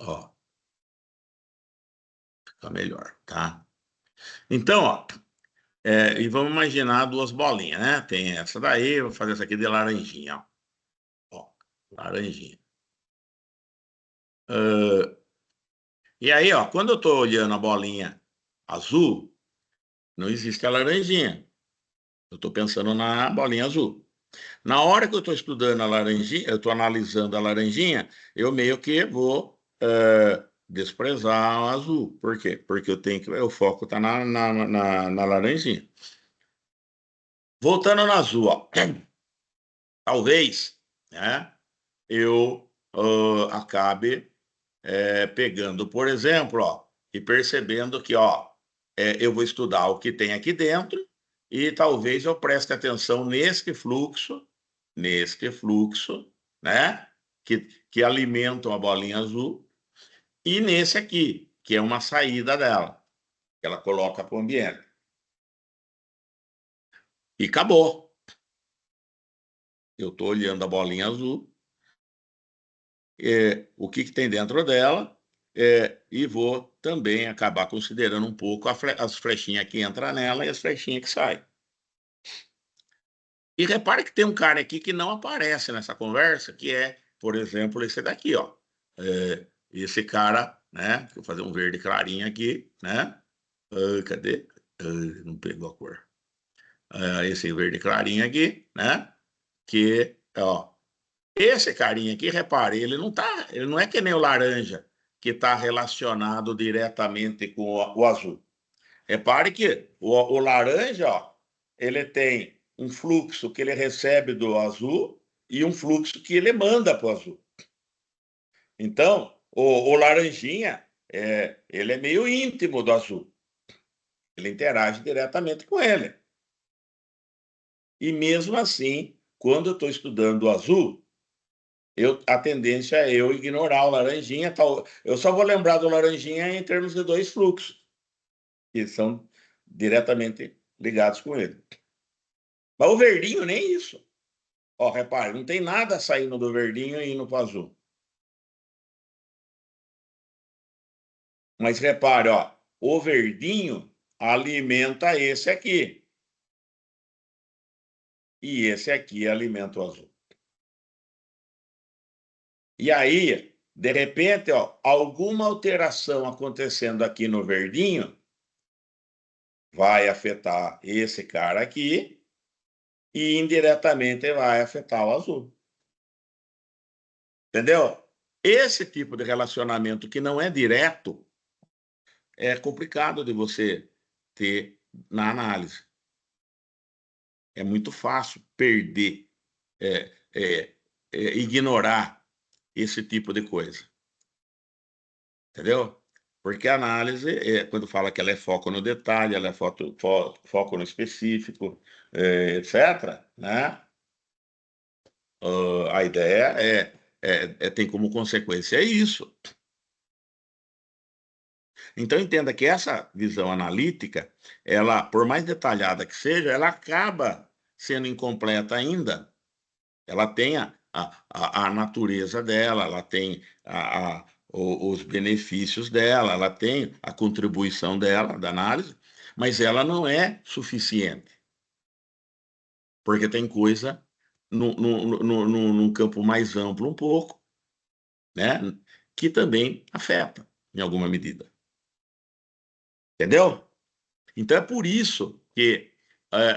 Ó, fica melhor, tá? Então, ó, e vamos imaginar duas bolinhas, né? Tem essa daí, vou fazer essa aqui de laranjinha, ó. Ó, laranjinha. E aí, ó, quando eu tô olhando a bolinha azul, não existe a laranjinha. Eu tô pensando na bolinha azul. Na hora que eu estou estudando a laranjinha, eu estou analisando a laranjinha, eu meio que vou desprezar o azul. Por quê? Porque eu tenho que. O foco está na laranjinha. Voltando no azul, ó, talvez, né, eu acabe pegando, por exemplo, ó, e percebendo que, ó, eu vou estudar o que tem aqui dentro e talvez eu preste atenção neste fluxo, né, que alimentam a bolinha azul, e nesse aqui, que é uma saída dela, que ela coloca para o ambiente. E acabou. Eu estou olhando a bolinha azul, o que tem dentro dela, e vou também acabar considerando um pouco as flechinhas que entram nela e as flechinhas que saem. E repare que tem um cara aqui que não aparece nessa conversa, que é, por exemplo, esse daqui, ó. Esse cara, né? Deixa eu fazer um verde clarinho aqui, né? Cadê? Não pegou a cor. Esse verde clarinho aqui, né? Que, ó, esse carinha aqui, repare, ele não é que nem o laranja, que está relacionado diretamente com o azul. Repare que o laranja, ó, ele tem um fluxo que ele recebe do azul e um fluxo que ele manda para o azul. Então, o laranjinha, ele é meio íntimo do azul. Ele interage diretamente com ele. E mesmo assim, quando eu estou estudando o azul, a tendência é eu ignorar o laranjinha. Eu só vou lembrar do laranjinha em termos de dois fluxos, que são diretamente ligados com ele. Mas o verdinho, nem isso. Ó, repare, não tem nada saindo do verdinho e indo para o azul. Mas repare, ó, o verdinho alimenta esse aqui. E esse aqui alimenta o azul. E aí, de repente, ó, alguma alteração acontecendo aqui no verdinho vai afetar esse cara aqui e indiretamente vai afetar o azul. Entendeu? Esse tipo de relacionamento que não é direto é complicado de você ter na análise. É muito fácil perder, é, é, ignorar esse tipo de coisa. Entendeu? Porque a análise, quando fala que ela é foco no detalhe, ela é foco no específico, etc., né? A ideia tem como consequência isso. Então, entenda que essa visão analítica, ela, por mais detalhada que seja, ela acaba sendo incompleta ainda. Ela tem a natureza dela, ela tem os benefícios dela, ela tem a contribuição dela, da análise, mas ela não é suficiente, porque tem coisa num campo mais amplo um pouco, né, que também afeta em alguma medida. Entendeu? Então é por isso que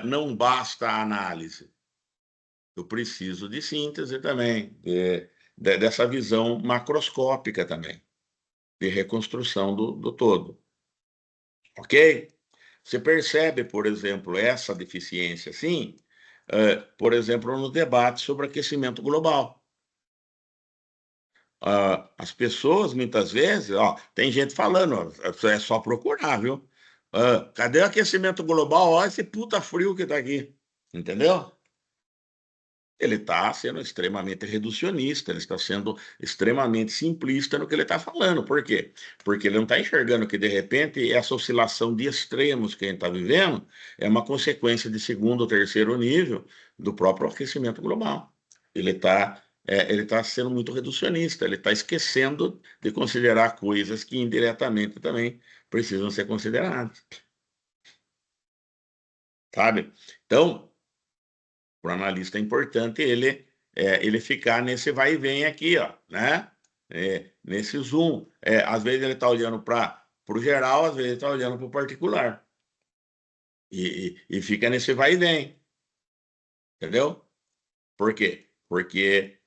não basta a análise. Eu preciso de síntese também, dessa visão macroscópica também, de reconstrução do todo. Ok? Você percebe, por exemplo, essa deficiência, sim, por exemplo, no debate sobre aquecimento global. As pessoas, muitas vezes, ó, tem gente falando, ó, é só procurar, viu? Cadê o aquecimento global? Olha esse puta frio que está aqui. Entendeu? Ele está sendo extremamente reducionista, ele está sendo extremamente simplista no que ele está falando. Por quê? Porque ele não está enxergando que, de repente, essa oscilação de extremos que a gente está vivendo é uma consequência de segundo ou terceiro nível do próprio aquecimento global. Ele tá sendo muito reducionista, ele está esquecendo de considerar coisas que indiretamente também precisam ser consideradas, sabe? Então, para o analista é importante ele ficar nesse vai e vem aqui, ó, né? Nesse zoom. Às vezes ele está olhando para o geral, às vezes ele está olhando para o particular. E fica nesse vai e vem, entendeu? Por quê? Porque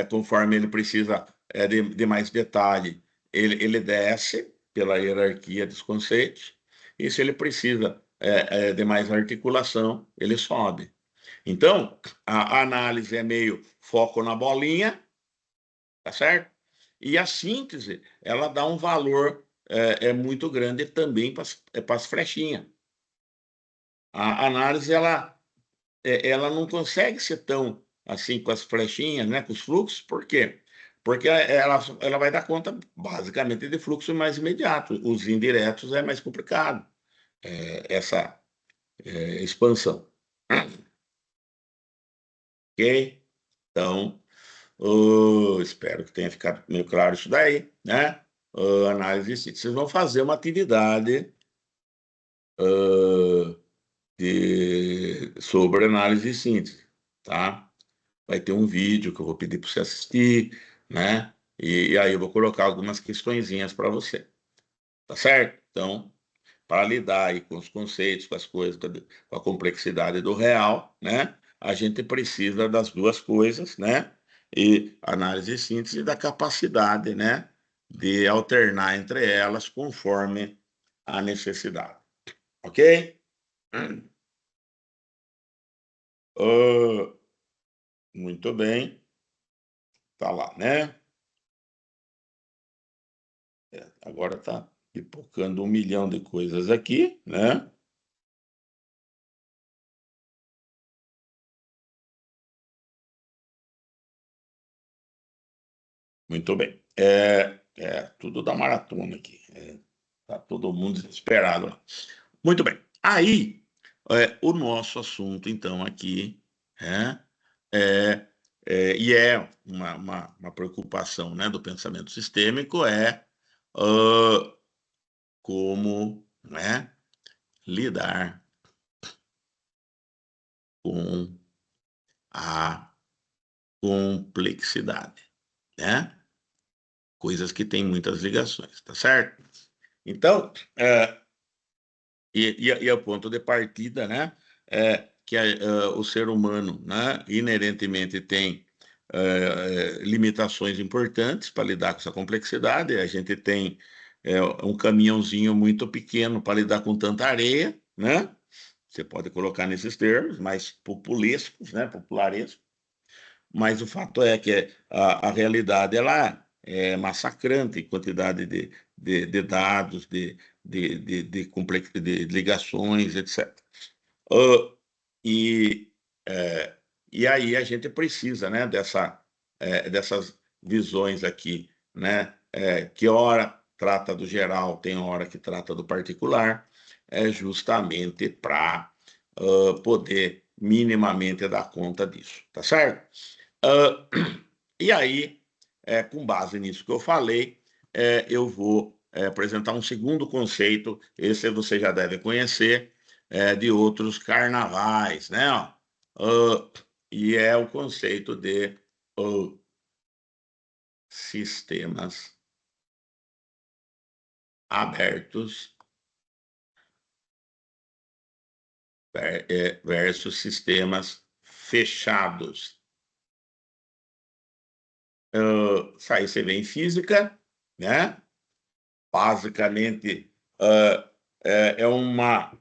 conforme ele precisa de mais detalhe, ele desce pela hierarquia dos conceitos, e se ele precisa de mais articulação, ele sobe. Então, a análise é meio foco na bolinha, tá certo? E a síntese, ela dá um valor muito grande também para as flechinhas. A análise, ela não consegue ser tão assim com as flechinhas, né, com os fluxos, por quê? Porque ela vai dar conta, basicamente, de fluxo mais imediato. Os indiretos é mais complicado, essa expansão. Ok? Então, espero que tenha ficado meio claro isso daí, né? Análise de síntese. Vocês vão fazer uma atividade sobre análise de síntese, tá? Vai ter um vídeo que eu vou pedir para você assistir, né? E aí eu vou colocar algumas questõezinhas para você, tá certo? Então, para lidar aí com os conceitos, com as coisas, com a complexidade do real, né? A gente precisa das duas coisas, né? E análise e síntese da capacidade, né? De alternar entre elas conforme a necessidade, ok? Ah, muito bem, tá lá, né? Agora tá pipocando 1 milhão de coisas aqui, né? Muito bem. Tudo da maratona aqui. Tá todo mundo desesperado lá. Muito bem. Aí, o nosso assunto, então, aqui é, é, e é uma preocupação, né, do pensamento sistêmico, ah, como, né, lidar com a complexidade, né? Coisas que têm muitas ligações, tá certo? Então, e é o ponto de partida, né? Que o ser humano, né, inerentemente tem limitações importantes para lidar com essa complexidade. A gente tem um caminhãozinho muito pequeno para lidar com tanta areia, né? Você pode colocar nesses termos, mais populescos, né? Popularescos. Mas o fato é que a realidade ela é massacrante em quantidade de dados, de ligações, etc. Uh, e, é, e aí a gente precisa, né, dessas visões aqui, né, que hora trata do geral, tem hora que trata do particular, justamente para poder minimamente dar conta disso, tá certo? Uh, e aí, com base nisso que eu falei, eu vou apresentar um segundo conceito, esse você já deve conhecer, de outros carnavais, né? Ó. Uh, e é o conceito de uh, sistemas abertos versus sistemas fechados. Isso aí você vê em física, né? Basicamente, uh, é uma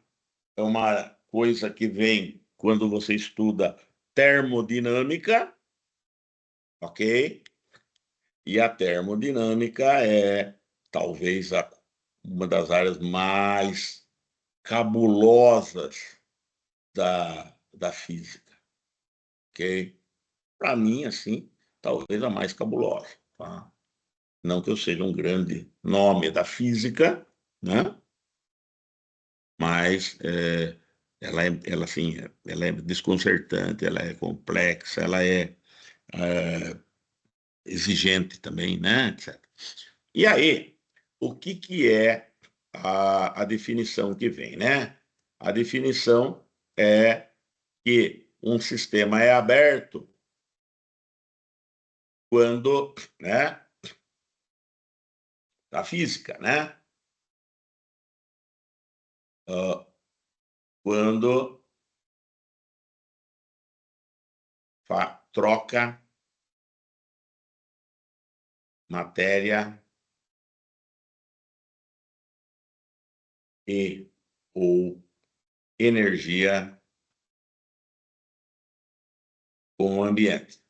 coisa que vem quando você estuda termodinâmica, ok? E a termodinâmica é talvez uma das áreas mais cabulosas da física, ok? Para mim, assim, talvez a mais cabulosa, tá? Não que eu seja um grande nome da física, né? Mas ela, assim, ela é desconcertante, ela é complexa, ela é exigente também, né? Etc. E aí, o que é a definição que vem, né? A definição é que um sistema é aberto quando, né? A física, né? Uh, quando troca matéria e ou energia com o ambiente.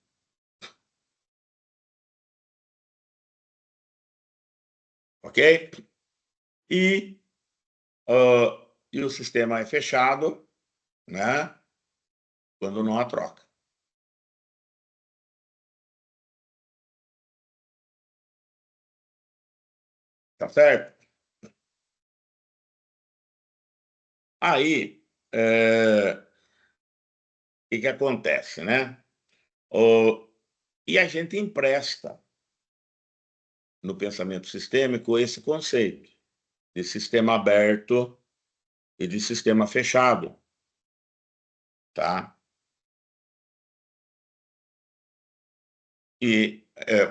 Ok? E, e o sistema é fechado, né? Quando não há troca. Tá certo? Aí, o que acontece, né? E a gente empresta no pensamento sistêmico esse conceito de sistema aberto e de sistema fechado, tá? E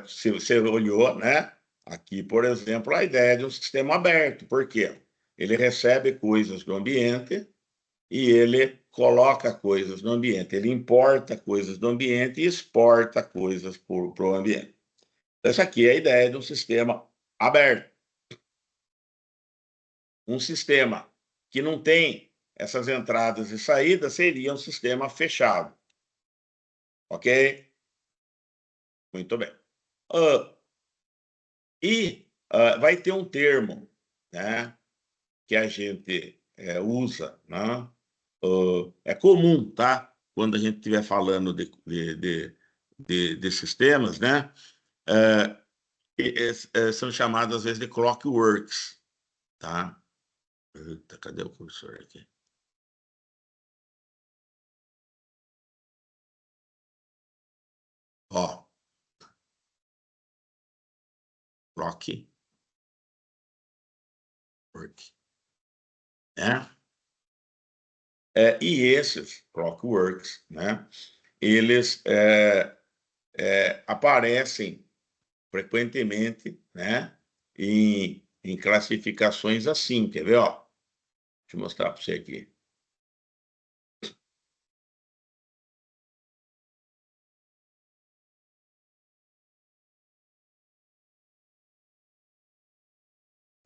se você olhou, né? Aqui, por exemplo, a ideia de um sistema aberto. Por quê? Ele recebe coisas do ambiente e ele coloca coisas no ambiente. Ele importa coisas do ambiente e exporta coisas para o ambiente. Essa aqui é a ideia de um sistema aberto. Um sistema que não tem essas entradas e saídas seria um sistema fechado. Ok? Muito bem. Uh, vai ter um termo, né, que a gente usa, né? É comum, tá? Quando a gente estiver falando de sistemas, né? Uh, são chamados às vezes de clockworks, tá? Eita, cadê o cursor aqui? Ó, clockwork, né? E esses clockworks, né? Eles aparecem frequentemente, né? Em classificações assim, quer ver? Ó, deixa eu mostrar para você aqui.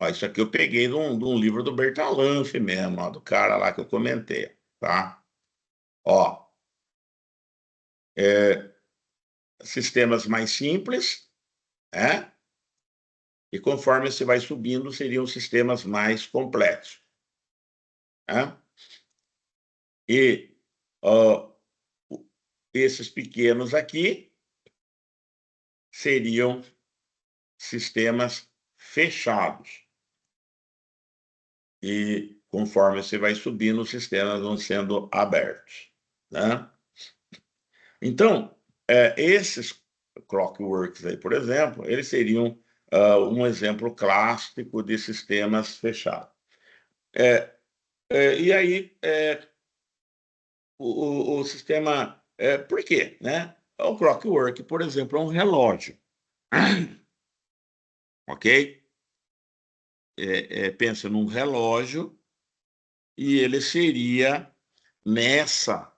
Ó, isso aqui eu peguei de um livro do Bertalanffy mesmo, ó, do cara lá que eu comentei, tá? Ó, sistemas mais simples, né? E conforme você vai subindo, seriam sistemas mais complexos, né? E ó, esses pequenos aqui seriam sistemas fechados. E conforme você vai subindo, os sistemas vão sendo abertos, né? Então, esses clockworks aí, por exemplo, eles seriam um exemplo clássico de sistemas fechados. E aí, o sistema... por quê? Né? O clockwork, por exemplo, é um relógio. Ok? Pensa num relógio e ele seria, nessa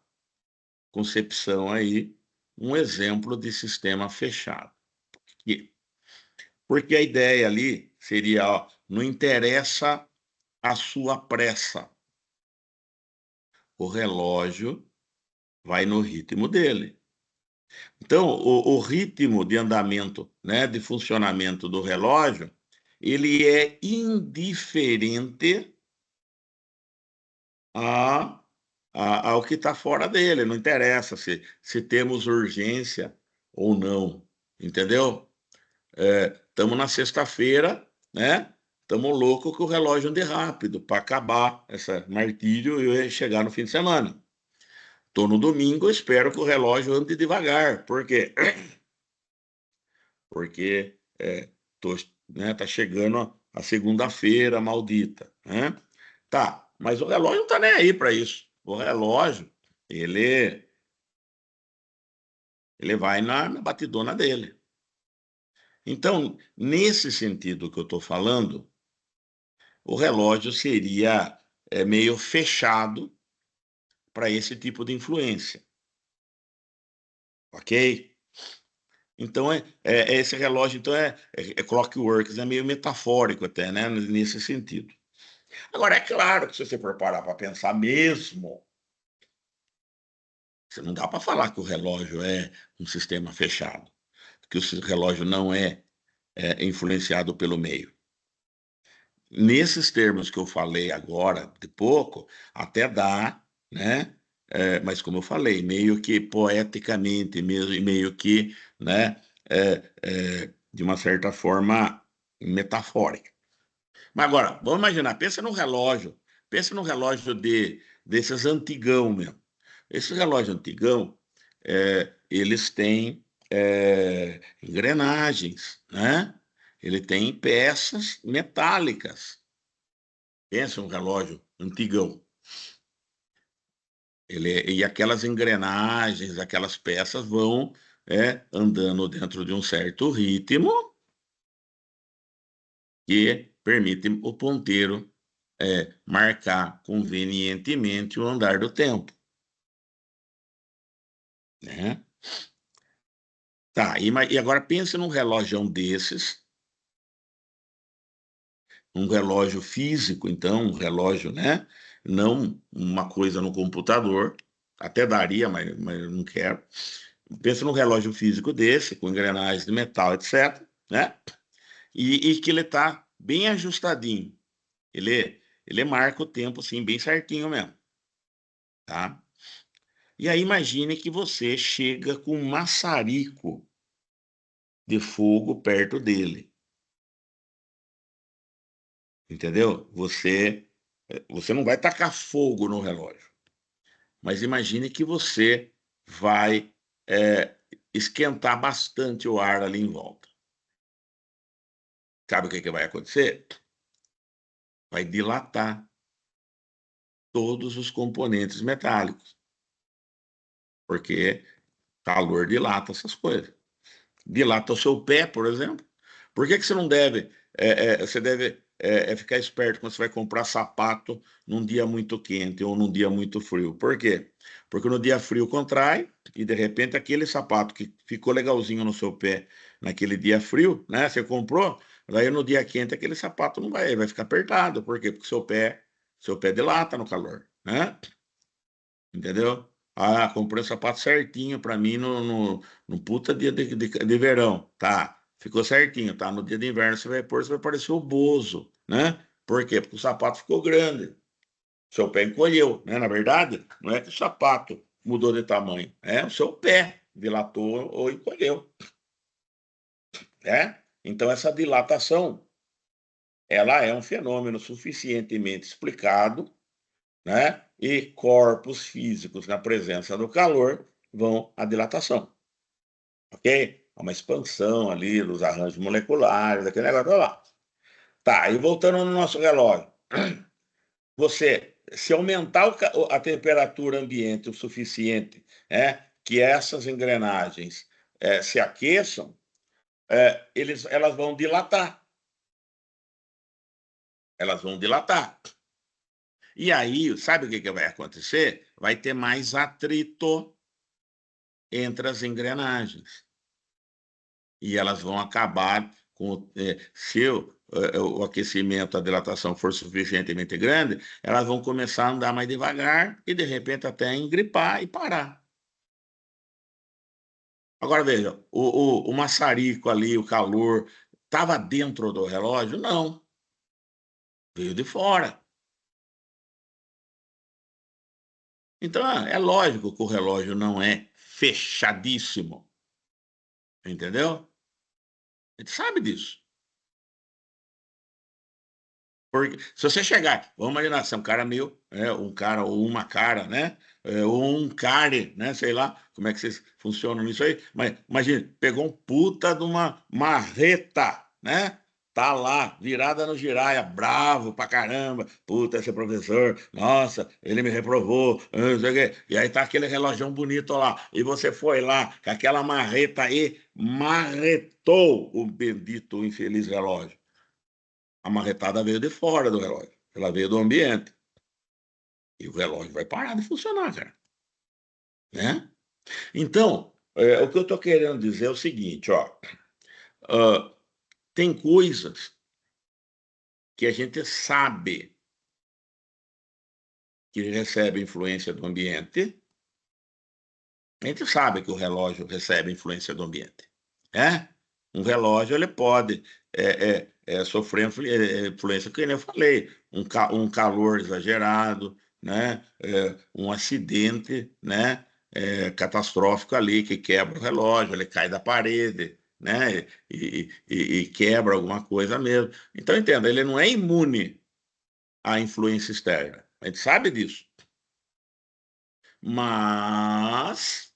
concepção aí, um exemplo de sistema fechado. Porque a ideia ali seria, ó, não interessa a sua pressa, o relógio vai no ritmo dele. Então, o ritmo de andamento, né, de funcionamento do relógio, ele é indiferente a ao que está fora dele, não interessa se temos urgência ou não, entendeu? Estamos na sexta-feira, né? Estamos loucos que o relógio ande rápido para acabar esse martírio e chegar no fim de semana. Estou no domingo, espero que o relógio ande devagar. Por quê? Porque tô, né, tá chegando a segunda-feira maldita, né? Tá, mas o relógio não tá nem aí para isso. O relógio, ele, ele vai na batidona dele. Então, nesse sentido que eu estou falando, o relógio seria meio fechado para esse tipo de influência, ok? Então, esse relógio então é clockwork, é meio metafórico até, né, nesse sentido. Agora, é claro que se você for parar para pensar mesmo, você não dá para falar que o relógio é um sistema fechado, que o relógio não é influenciado pelo meio. Nesses termos que eu falei agora, de pouco, até dá, né? Mas como eu falei, meio que poeticamente, meio que, né? De uma certa forma metafórica. Mas agora, vamos imaginar, pensa num relógio desses antigão mesmo. Esse relógio antigão, eles têm engrenagens, né? Ele tem peças metálicas. Pensa um relógio antigão. E aquelas engrenagens, aquelas peças vão andando dentro de um certo ritmo que permite o ponteiro marcar convenientemente o andar do tempo, né? Tá, e agora pense num relógio desses, um relógio físico, então, um relógio, né? Não uma coisa no computador, até daria, mas eu não quero. Pensa num relógio físico desse, com engrenagens de metal, etc., né? E que ele está bem ajustadinho. Ele marca o tempo, assim, bem certinho mesmo, tá? E aí imagine que você chega com um maçarico de fogo perto dele, entendeu? Você não vai tacar fogo no relógio, mas imagine que você vai é, esquentar bastante o ar ali em volta. Sabe o que vai acontecer? Vai dilatar todos os componentes metálicos, porque calor dilata essas coisas. Dilata o seu pé, por exemplo. Por que você não deve? Você deve ficar esperto quando você vai comprar sapato num dia muito quente ou num dia muito frio. Por quê? Porque no dia frio contrai e de repente aquele sapato que ficou legalzinho no seu pé naquele dia frio, né? Você comprou, daí no dia quente aquele sapato não vai ficar apertado. Por quê? Porque seu pé dilata no calor, né? Entendeu? Ah, comprei o sapato certinho para mim no puta dia de verão. Tá, ficou certinho, tá? No dia de inverno você vai pôr, você vai parecer o Bozo, né? Por quê? Porque o sapato ficou grande. Seu pé encolheu, né? Na verdade, não é que o sapato mudou de tamanho, é o seu pé dilatou ou encolheu, né? Então essa dilatação, ela é um fenômeno suficientemente explicado, né? E corpos físicos na presença do calor vão à dilatação, ok? Há uma expansão ali dos arranjos moleculares, aquele negócio lá. Tá, e voltando no nosso relógio, se aumentar a temperatura ambiente o suficiente, que essas engrenagens se aqueçam, elas vão dilatar, elas vão dilatar. E aí, sabe o que vai acontecer? Vai ter mais atrito entre as engrenagens. E elas vão acabar com, se o aquecimento, a dilatação for suficientemente grande, elas vão começar a andar mais devagar e de repente até engripar e parar. Agora veja, o maçarico ali, o calor, estava dentro do relógio? Não, veio de fora. Então, é lógico que o relógio não é fechadíssimo, entendeu? A gente sabe disso. Porque se você chegar, vamos imaginar, você é um cara meio, um cara ou uma cara, né? Ou um care, né? Sei lá como é que vocês funcionam nisso aí. Mas imagine, pegou um puta de uma marreta, né? Tá lá, virada no giraia, bravo pra caramba. Puta, esse professor, nossa, ele me reprovou, não sei o quê. E aí tá aquele relógio bonito lá. E você foi lá com aquela marreta aí, marretou o bendito infeliz relógio. A marretada veio de fora do relógio, ela veio do ambiente. E o relógio vai parar de funcionar, cara. Né? Então, o que eu estou querendo dizer é o seguinte, ó. Uh, tem coisas que a gente sabe que recebe influência do ambiente. A gente sabe que o relógio recebe influência do ambiente. Né? Um relógio ele pode sofrer influência, que nem eu falei, um calor exagerado, né? Um acidente, né? Catastrófico ali que quebra o relógio, ele cai da parede, né? E quebra alguma coisa mesmo. Então, entenda, ele não é imune à influência externa. A gente sabe disso. Mas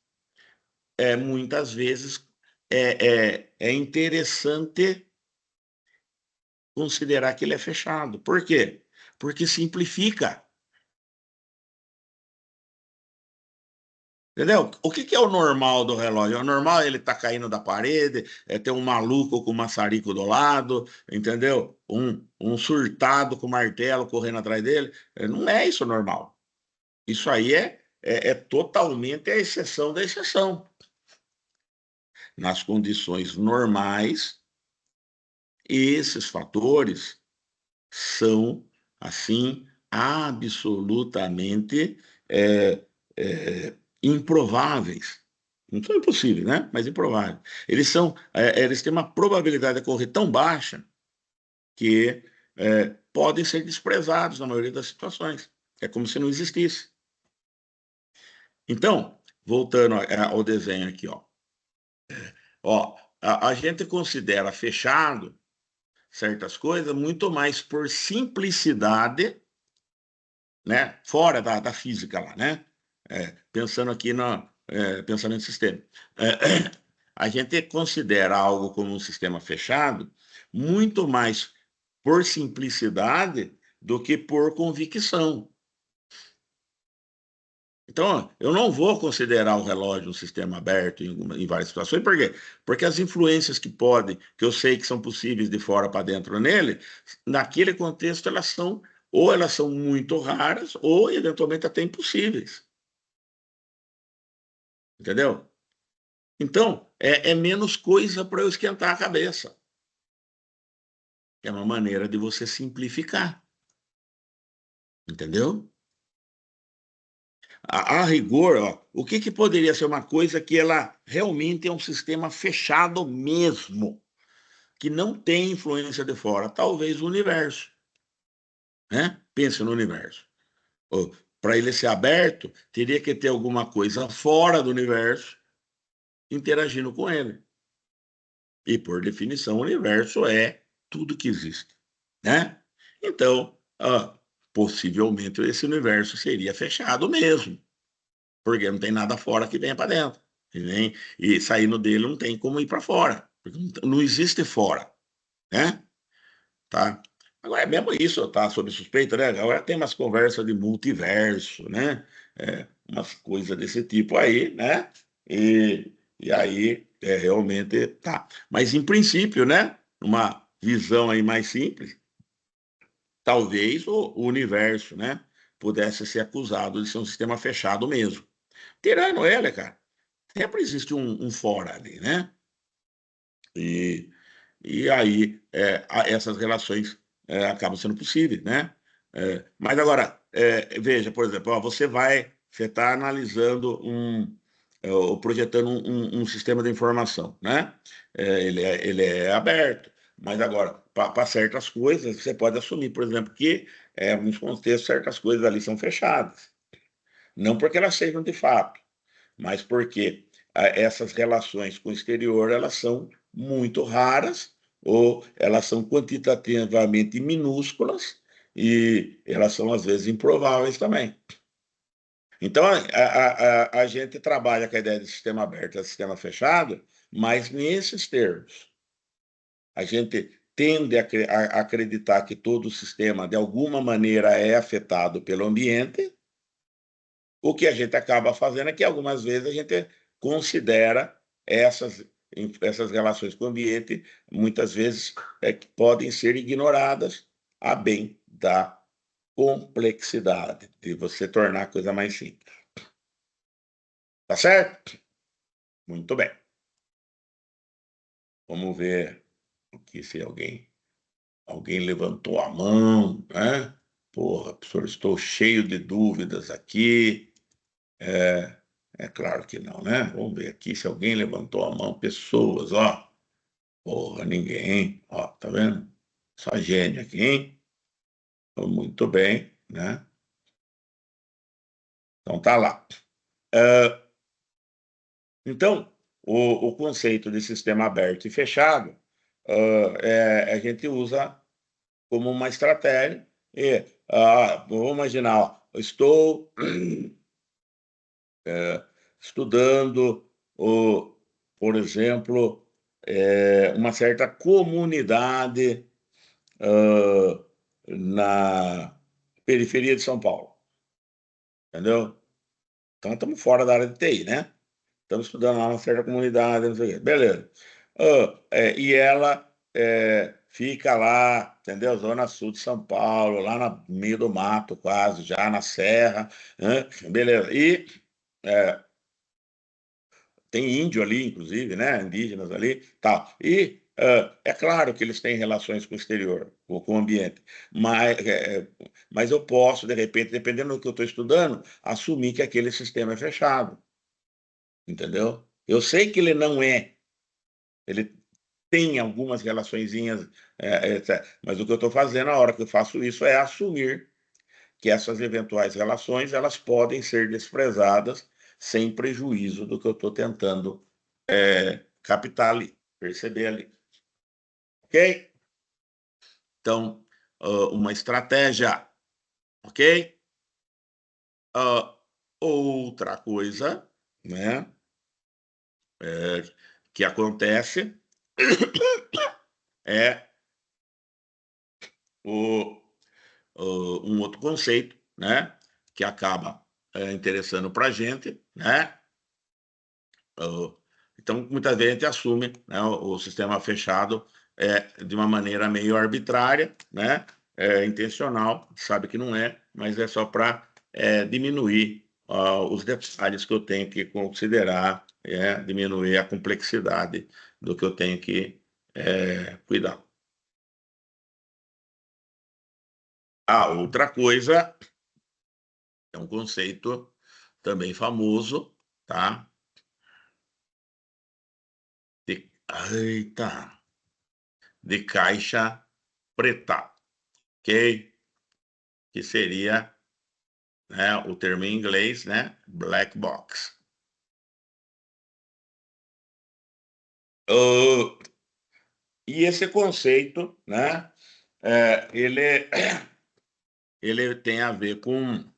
muitas vezes é interessante considerar que ele é fechado. Por quê? Porque simplifica. Entendeu? O que que é o normal do relógio? O normal é ele estar caindo da parede, ter um maluco com maçarico do lado, entendeu? Um surtado com martelo correndo atrás dele. Não é isso normal. Isso aí é totalmente a exceção da exceção. Nas condições normais, esses fatores são, assim, absolutamente improváveis. Não são impossíveis, né? Mas improváveis. Eles têm uma probabilidade de ocorrer tão baixa que podem ser desprezados na maioria das situações. É como se não existisse. Então, voltando ao desenho aqui, a gente considera fechado certas coisas muito mais por simplicidade, né? Fora da física lá, né? Pensando aqui no pensamento sistema. A gente considera algo como um sistema fechado muito mais por simplicidade do que por convicção. Então, eu não vou considerar o relógio um sistema aberto em várias situações, por quê? Porque as influências que eu sei que são possíveis de fora para dentro nele, naquele contexto elas são muito raras, ou eventualmente até impossíveis. Entendeu? Então, é menos coisa para eu esquentar a cabeça. É uma maneira de você simplificar. Entendeu? A rigor, o que poderia ser uma coisa que ela realmente é um sistema fechado mesmo, que não tem influência de fora? Talvez o universo. Né? Pense no universo. Para ele ser aberto, teria que ter alguma coisa fora do universo interagindo com ele. E, por definição, o universo é tudo que existe. Né? Então, possivelmente esse universo seria fechado mesmo, porque não tem nada fora que venha para dentro. E saindo dele não tem como ir para fora, porque não existe fora. Né? Tá? Agora, é mesmo isso, tá sob suspeita, né? Agora tem umas conversas de multiverso, né? Umas coisas desse tipo aí, né? E aí, realmente, tá. Mas, em princípio, né? Uma visão aí mais simples, talvez o universo, né? Pudesse ser acusado de ser um sistema fechado mesmo. Tirando ele, cara, sempre existe um fora ali, né? E, e aí essas relações acabam sendo possíveis, né? Mas agora, veja, por exemplo, você está analisando ou projetando um sistema de informação, né? Ele é aberto, mas agora, para certas coisas, você pode assumir, por exemplo, que em alguns contextos certas coisas ali são fechadas. Não porque elas sejam de fato, mas porque essas relações com o exterior elas são muito raras ou elas são quantitativamente minúsculas e elas são às vezes improváveis também. Então a gente trabalha com a ideia de sistema aberto e sistema fechado, mas nesses termos. A gente tende a acreditar que todo o sistema, de alguma maneira, é afetado pelo ambiente. O que a gente acaba fazendo é que, algumas vezes, a gente considera essas relações com o ambiente, muitas vezes, que podem ser ignoradas a bem da complexidade, de você tornar a coisa mais simples. Tá certo? Muito bem. Vamos ver aqui se alguém levantou a mão, né? Porra, professor, estou cheio de dúvidas aqui. É claro que não, né? Vamos ver aqui se alguém levantou a mão. Pessoas, ó. Porra, ninguém. Ó, tá vendo? Só gênio aqui, hein? Muito bem, né? Então tá lá. Então, o conceito de sistema aberto e fechado, a gente usa como uma estratégia. E, vamos imaginar, ó, estou estudando, por exemplo, uma certa comunidade na periferia de São Paulo, entendeu? Então, estamos fora da área de TI, né? Estamos estudando lá uma certa comunidade, não sei o quê. Beleza. E ela fica lá, entendeu? Zona Sul de São Paulo, lá no meio do mato, quase, já na serra, né? Beleza. E tem índio ali, inclusive, né? Indígenas ali, tal. E é claro que eles têm relações com o exterior, com o ambiente, mas eu posso, de repente, dependendo do que eu estou estudando, assumir que aquele sistema é fechado, entendeu? Eu sei que ele não é, ele tem algumas relaçõezinhas, etc. Mas o que eu estou fazendo, a hora que eu faço isso, é assumir que essas eventuais relações elas podem ser desprezadas sem prejuízo do que eu estou tentando captar ali, perceber ali. Ok? Então, uma estratégia, ok? Uh, outra coisa, né, que acontece é o, um outro conceito, né, que acaba interessando para a gente, né? Uh, então, muitas vezes a gente assume, né, o sistema fechado de uma maneira meio arbitrária, né, intencional, sabe que não é, mas é só para diminuir os detalhes que eu tenho que considerar, diminuir a complexidade do que eu tenho que cuidar. A outra coisa é um conceito também famoso, tá? Eita, de caixa preta, ok? Que seria, né, o termo em inglês, né, black box. Uh, e esse conceito, né, ele, ele tem a ver com,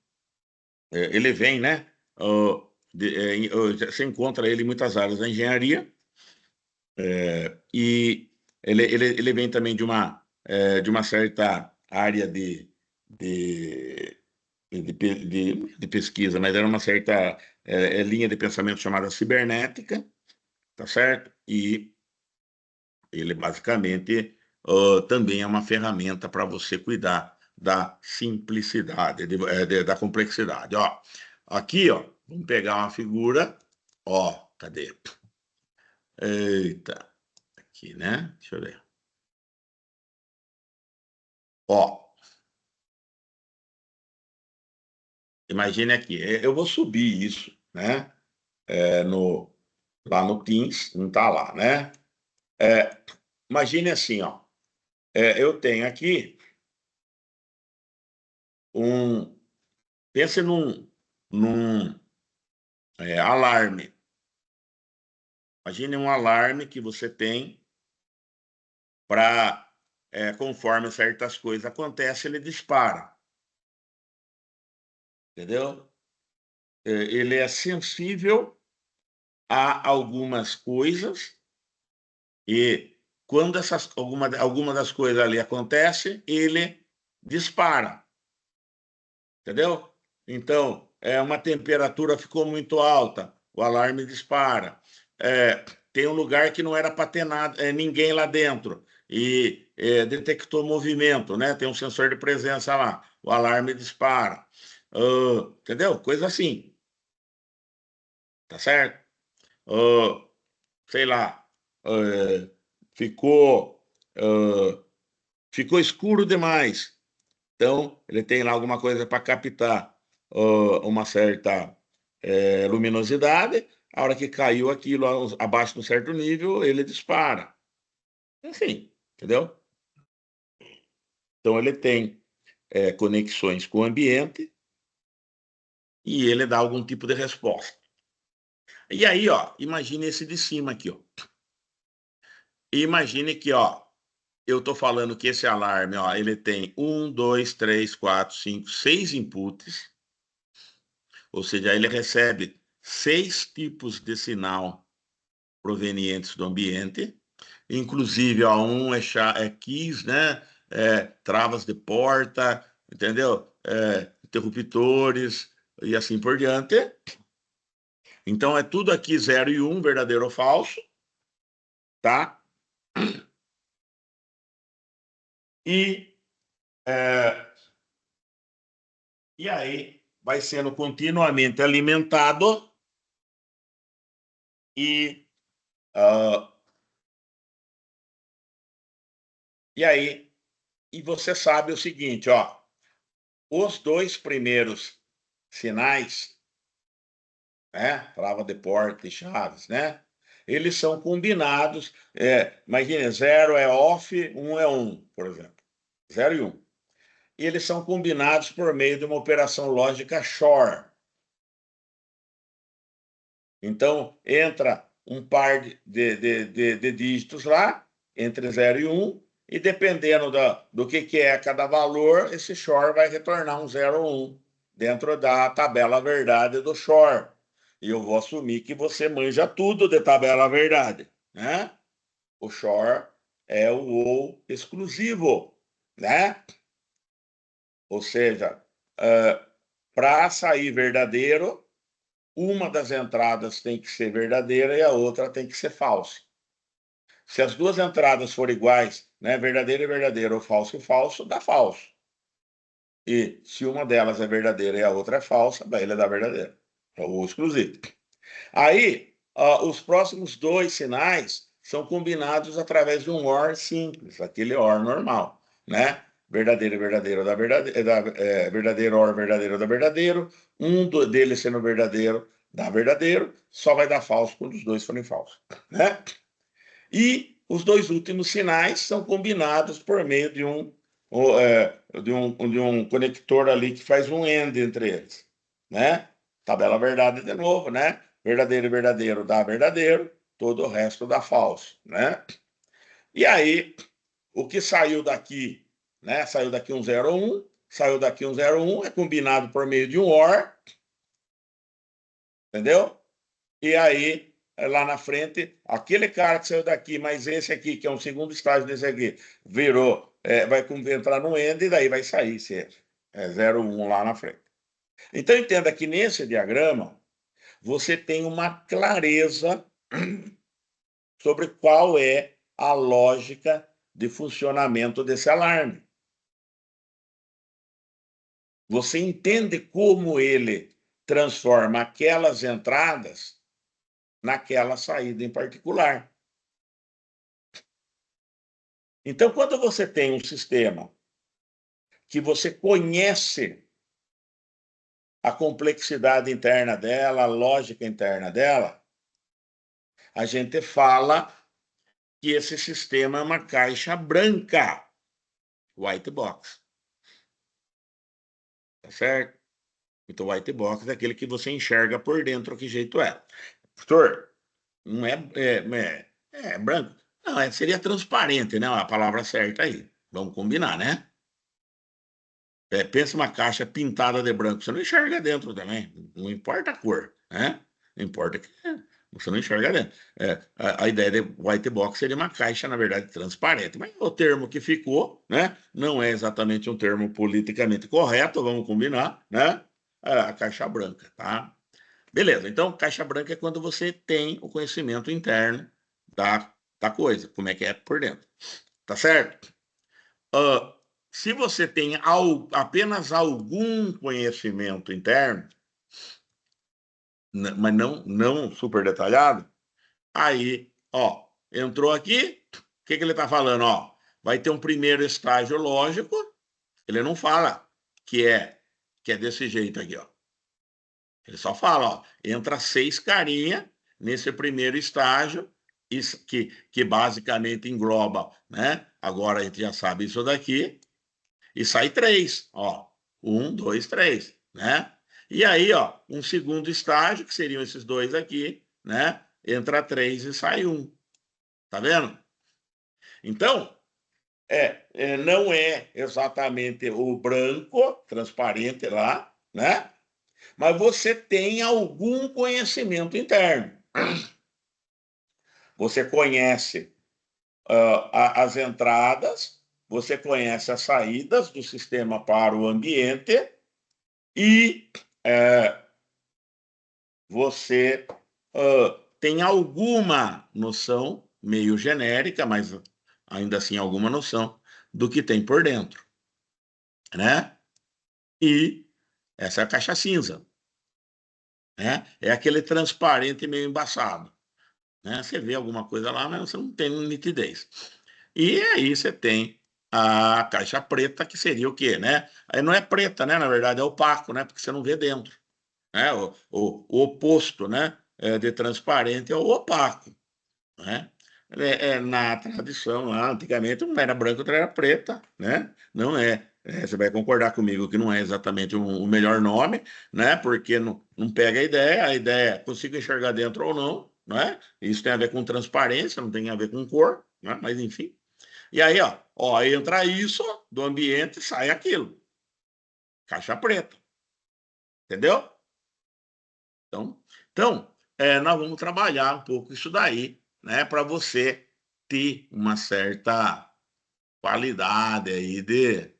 ele vem, né, você encontra ele em muitas áreas da engenharia, e ele vem também de uma certa área de, de pesquisa, mas era uma certa linha de pensamento chamada cibernética, tá certo? E ele basicamente também é uma ferramenta para você cuidar da simplicidade, da complexidade. Ó, aqui, ó, vamos pegar uma figura, ó, cadê? Eita, aqui, né? Deixa eu ver. Ó, imagine aqui, eu vou subir isso, né? No, lá no Teams, não está lá, né? É, imagine assim, ó, eu tenho aqui um, pense num alarme. Imagine um alarme que você tem para, conforme certas coisas acontecem, ele dispara. Entendeu? Ele é sensível a algumas coisas e quando alguma das coisas ali acontece, ele dispara. Entendeu? Então, uma temperatura ficou muito alta, o alarme dispara. Tem um lugar que não era para ter nada, ninguém lá dentro, e detectou movimento, né? Tem um sensor de presença lá, o alarme dispara. Entendeu? Coisa assim, tá certo? Ah, sei lá, ah, ficou, ah, ficou escuro demais. Então, ele tem lá alguma coisa para captar uma certa luminosidade. A hora que caiu aquilo abaixo de um certo nível, ele dispara. Enfim, entendeu? Então, ele tem conexões com o ambiente e ele dá algum tipo de resposta. E aí, ó, imagine esse de cima aqui, ó. Imagine que, ó, eu estou falando que esse alarme, ó, ele tem 6 inputs, ou seja, ele recebe 6 tipos de sinal provenientes do ambiente, inclusive, ó, um é keys, né? Travas de porta, entendeu? Interruptores e assim por diante. Então, é tudo aqui 0 e 1, verdadeiro ou falso, tá? E, é, e aí vai sendo continuamente alimentado e, uh, e aí e você sabe o seguinte, ó, os dois primeiros sinais, né, trava de porta e chaves, né, eles são combinados. Imagina, 0 é off, 1 é on, por exemplo, 0 e 1. E eles são combinados por meio de uma operação lógica XOR. Então, entra um par de dígitos lá, entre 0 e 1, e dependendo do que é cada valor, esse XOR vai retornar um 0 ou 1 dentro da tabela verdade do XOR. E eu vou assumir que você manja tudo de tabela verdade, né? O XOR é o ou exclusivo, né? Ou seja, para sair verdadeiro, uma das entradas tem que ser verdadeira e a outra tem que ser falsa. Se as duas entradas forem iguais, né, verdadeiro é verdadeiro, ou falso é falso, dá falso. E se uma delas é verdadeira e a outra é falsa, daí ele dá verdadeira. É o exclusivo. Aí, os próximos dois sinais são combinados através de um OR simples, aquele OR normal, né? Verdadeiro e verdadeiro dá verdadeiro, verdadeiro OR verdadeiro dá verdadeiro, deles sendo verdadeiro dá verdadeiro, só vai dar falso quando os dois forem falsos, né? E os dois últimos sinais são combinados por meio de um conector ali que faz um AND entre eles, né? Tabela verdade de novo, né? Verdadeiro e verdadeiro dá verdadeiro, todo o resto dá falso, né? E aí, o que saiu daqui, né? Saiu daqui um 0 1, saiu daqui um 0 1, é combinado por meio de um OR, entendeu? E aí, lá na frente, aquele cara que saiu daqui, mas esse aqui, que é um segundo estágio desse aqui, virou, vai entrar no end e daí vai sair se é 0, 1 lá na frente. Então, entenda que nesse diagrama, você tem uma clareza sobre qual é a lógica de funcionamento desse alarme. Você entende como ele transforma aquelas entradas naquela saída em particular. Então, quando você tem um sistema que você conhece a complexidade interna dela, a lógica interna dela, a gente fala que esse sistema é uma caixa branca, white box. Tá certo? Então, white box é aquele que você enxerga por dentro que jeito é. Professor, não é branco? Não, seria transparente, né? A palavra certa aí. Vamos combinar, né? Pensa uma caixa pintada de branco, você não enxerga dentro também. Não importa a cor, né? Não importa que você não enxerga dentro. A ideia de white box seria uma caixa, na verdade, transparente. Mas o termo que ficou, né? Não é exatamente um termo politicamente correto, vamos combinar, né? A caixa branca, tá? Beleza, então caixa branca é quando você tem o conhecimento interno da coisa, como é que é por dentro, tá certo? Ah, se você tem apenas algum conhecimento interno, mas não super detalhado, aí, ó, entrou aqui, o que ele está falando? Ó, vai ter um primeiro estágio lógico, ele não fala que é desse jeito aqui, ó. Ele só fala, ó, entra 6 carinha nesse primeiro estágio, isso que basicamente engloba, né? Agora a gente já sabe isso daqui, e sai 3, ó. 1, 2, 3, né? E aí, ó, um segundo estágio, que seriam esses dois aqui, né? Entra 3 e sai 1. Tá vendo? Então, não é exatamente o branco, transparente lá, né? Mas você tem algum conhecimento interno. Você conhece as entradas, você conhece as saídas do sistema para o ambiente e você tem alguma noção, meio genérica, mas ainda assim alguma noção, do que tem por dentro, né? E essa é a caixa cinza, né? É aquele transparente meio embaçado, né? Você vê alguma coisa lá, mas você não tem nitidez. E aí você tem a caixa preta, que seria o quê, né? Aí não é preta, né? Na verdade é opaco, né? Porque você não vê dentro, né? O oposto, né? De transparente é o opaco, né? Na tradição lá, antigamente não era branca, outra era preta, né? Não é. Você vai concordar comigo que não é exatamente o melhor nome, né? Porque não pega a ideia é consigo enxergar dentro ou não, né? Isso tem a ver com transparência, não tem a ver com cor, né? Mas enfim. E aí, ó, entra isso do ambiente, sai aquilo. Caixa preta, entendeu? Então, nós vamos trabalhar um pouco isso daí, né? Para você ter uma certa qualidade aí de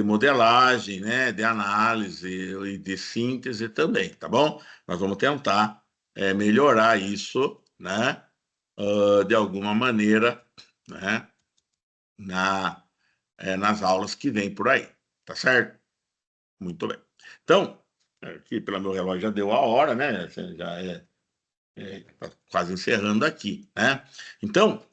modelagem, né? De análise e de síntese também, tá bom? Nós vamos tentar melhorar isso, né? De alguma maneira, né? Na, nas aulas que vem por aí, tá certo? Muito bem. Então, aqui pelo meu relógio já deu a hora, né? Já tá quase encerrando aqui, né? Então,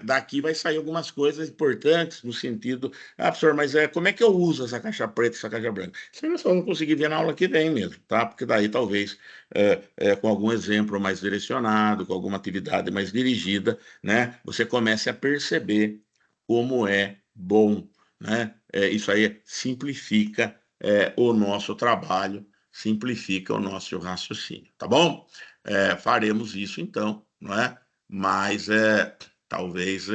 daqui vai sair algumas coisas importantes no sentido, professor, mas como é que eu uso essa caixa preta e essa caixa branca? Isso eu só não consegui ver na aula que vem mesmo, tá? Porque daí talvez com algum exemplo mais direcionado, com alguma atividade mais dirigida, né? Você comece a perceber como é bom, né? Isso aí simplifica o nosso trabalho, simplifica o nosso raciocínio, tá bom? Faremos isso então, não é? Mas talvez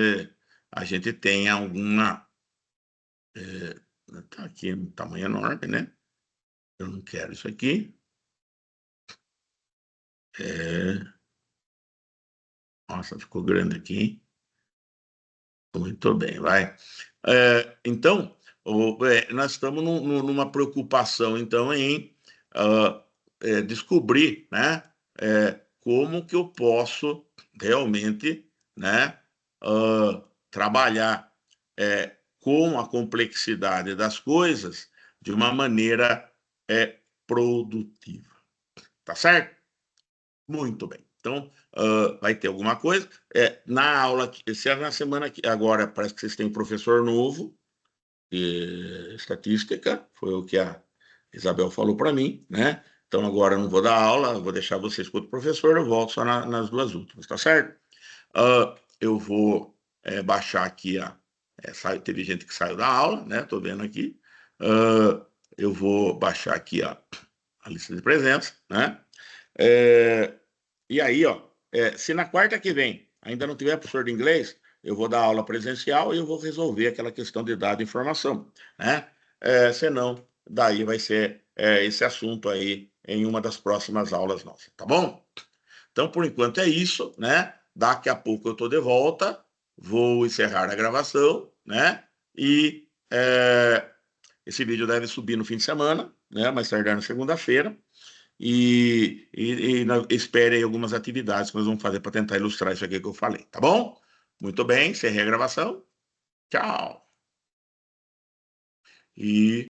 a gente tenha alguma. Tá aqui no tamanho enorme, né? Eu não quero isso aqui. É, nossa, ficou grande aqui. Muito bem, vai. Então, nós estamos numa preocupação, então, em descobrir, né, como que eu posso realmente, né, trabalhar com a complexidade das coisas de uma maneira produtiva. Tá certo? Muito bem. Então, vai ter alguma coisa. Na aula, se é na semana que agora parece que vocês têm um professor novo de estatística, foi o que a Isabel falou para mim, né? Então agora eu não vou dar aula, vou deixar vocês com outro professor, eu volto só nas duas últimas, tá certo? Eu vou baixar aqui teve gente que saiu da aula, né? Tô vendo aqui. eu vou baixar aqui a lista de presença, né? É, e aí, ó, se na quarta que vem ainda não tiver professor de inglês, eu vou dar aula presencial e eu vou resolver aquela questão de dado e informação, né? Senão, daí vai ser esse assunto aí em uma das próximas aulas nossas, tá bom? Então, por enquanto é isso, né? Daqui a pouco eu estou de volta, vou encerrar a gravação, né? E esse vídeo deve subir no fim de semana, né? Mais tardar na segunda-feira. Espere aí algumas atividades que nós vamos fazer para tentar ilustrar isso aqui que eu falei, tá bom? Muito bem, encerrei a gravação. Tchau. E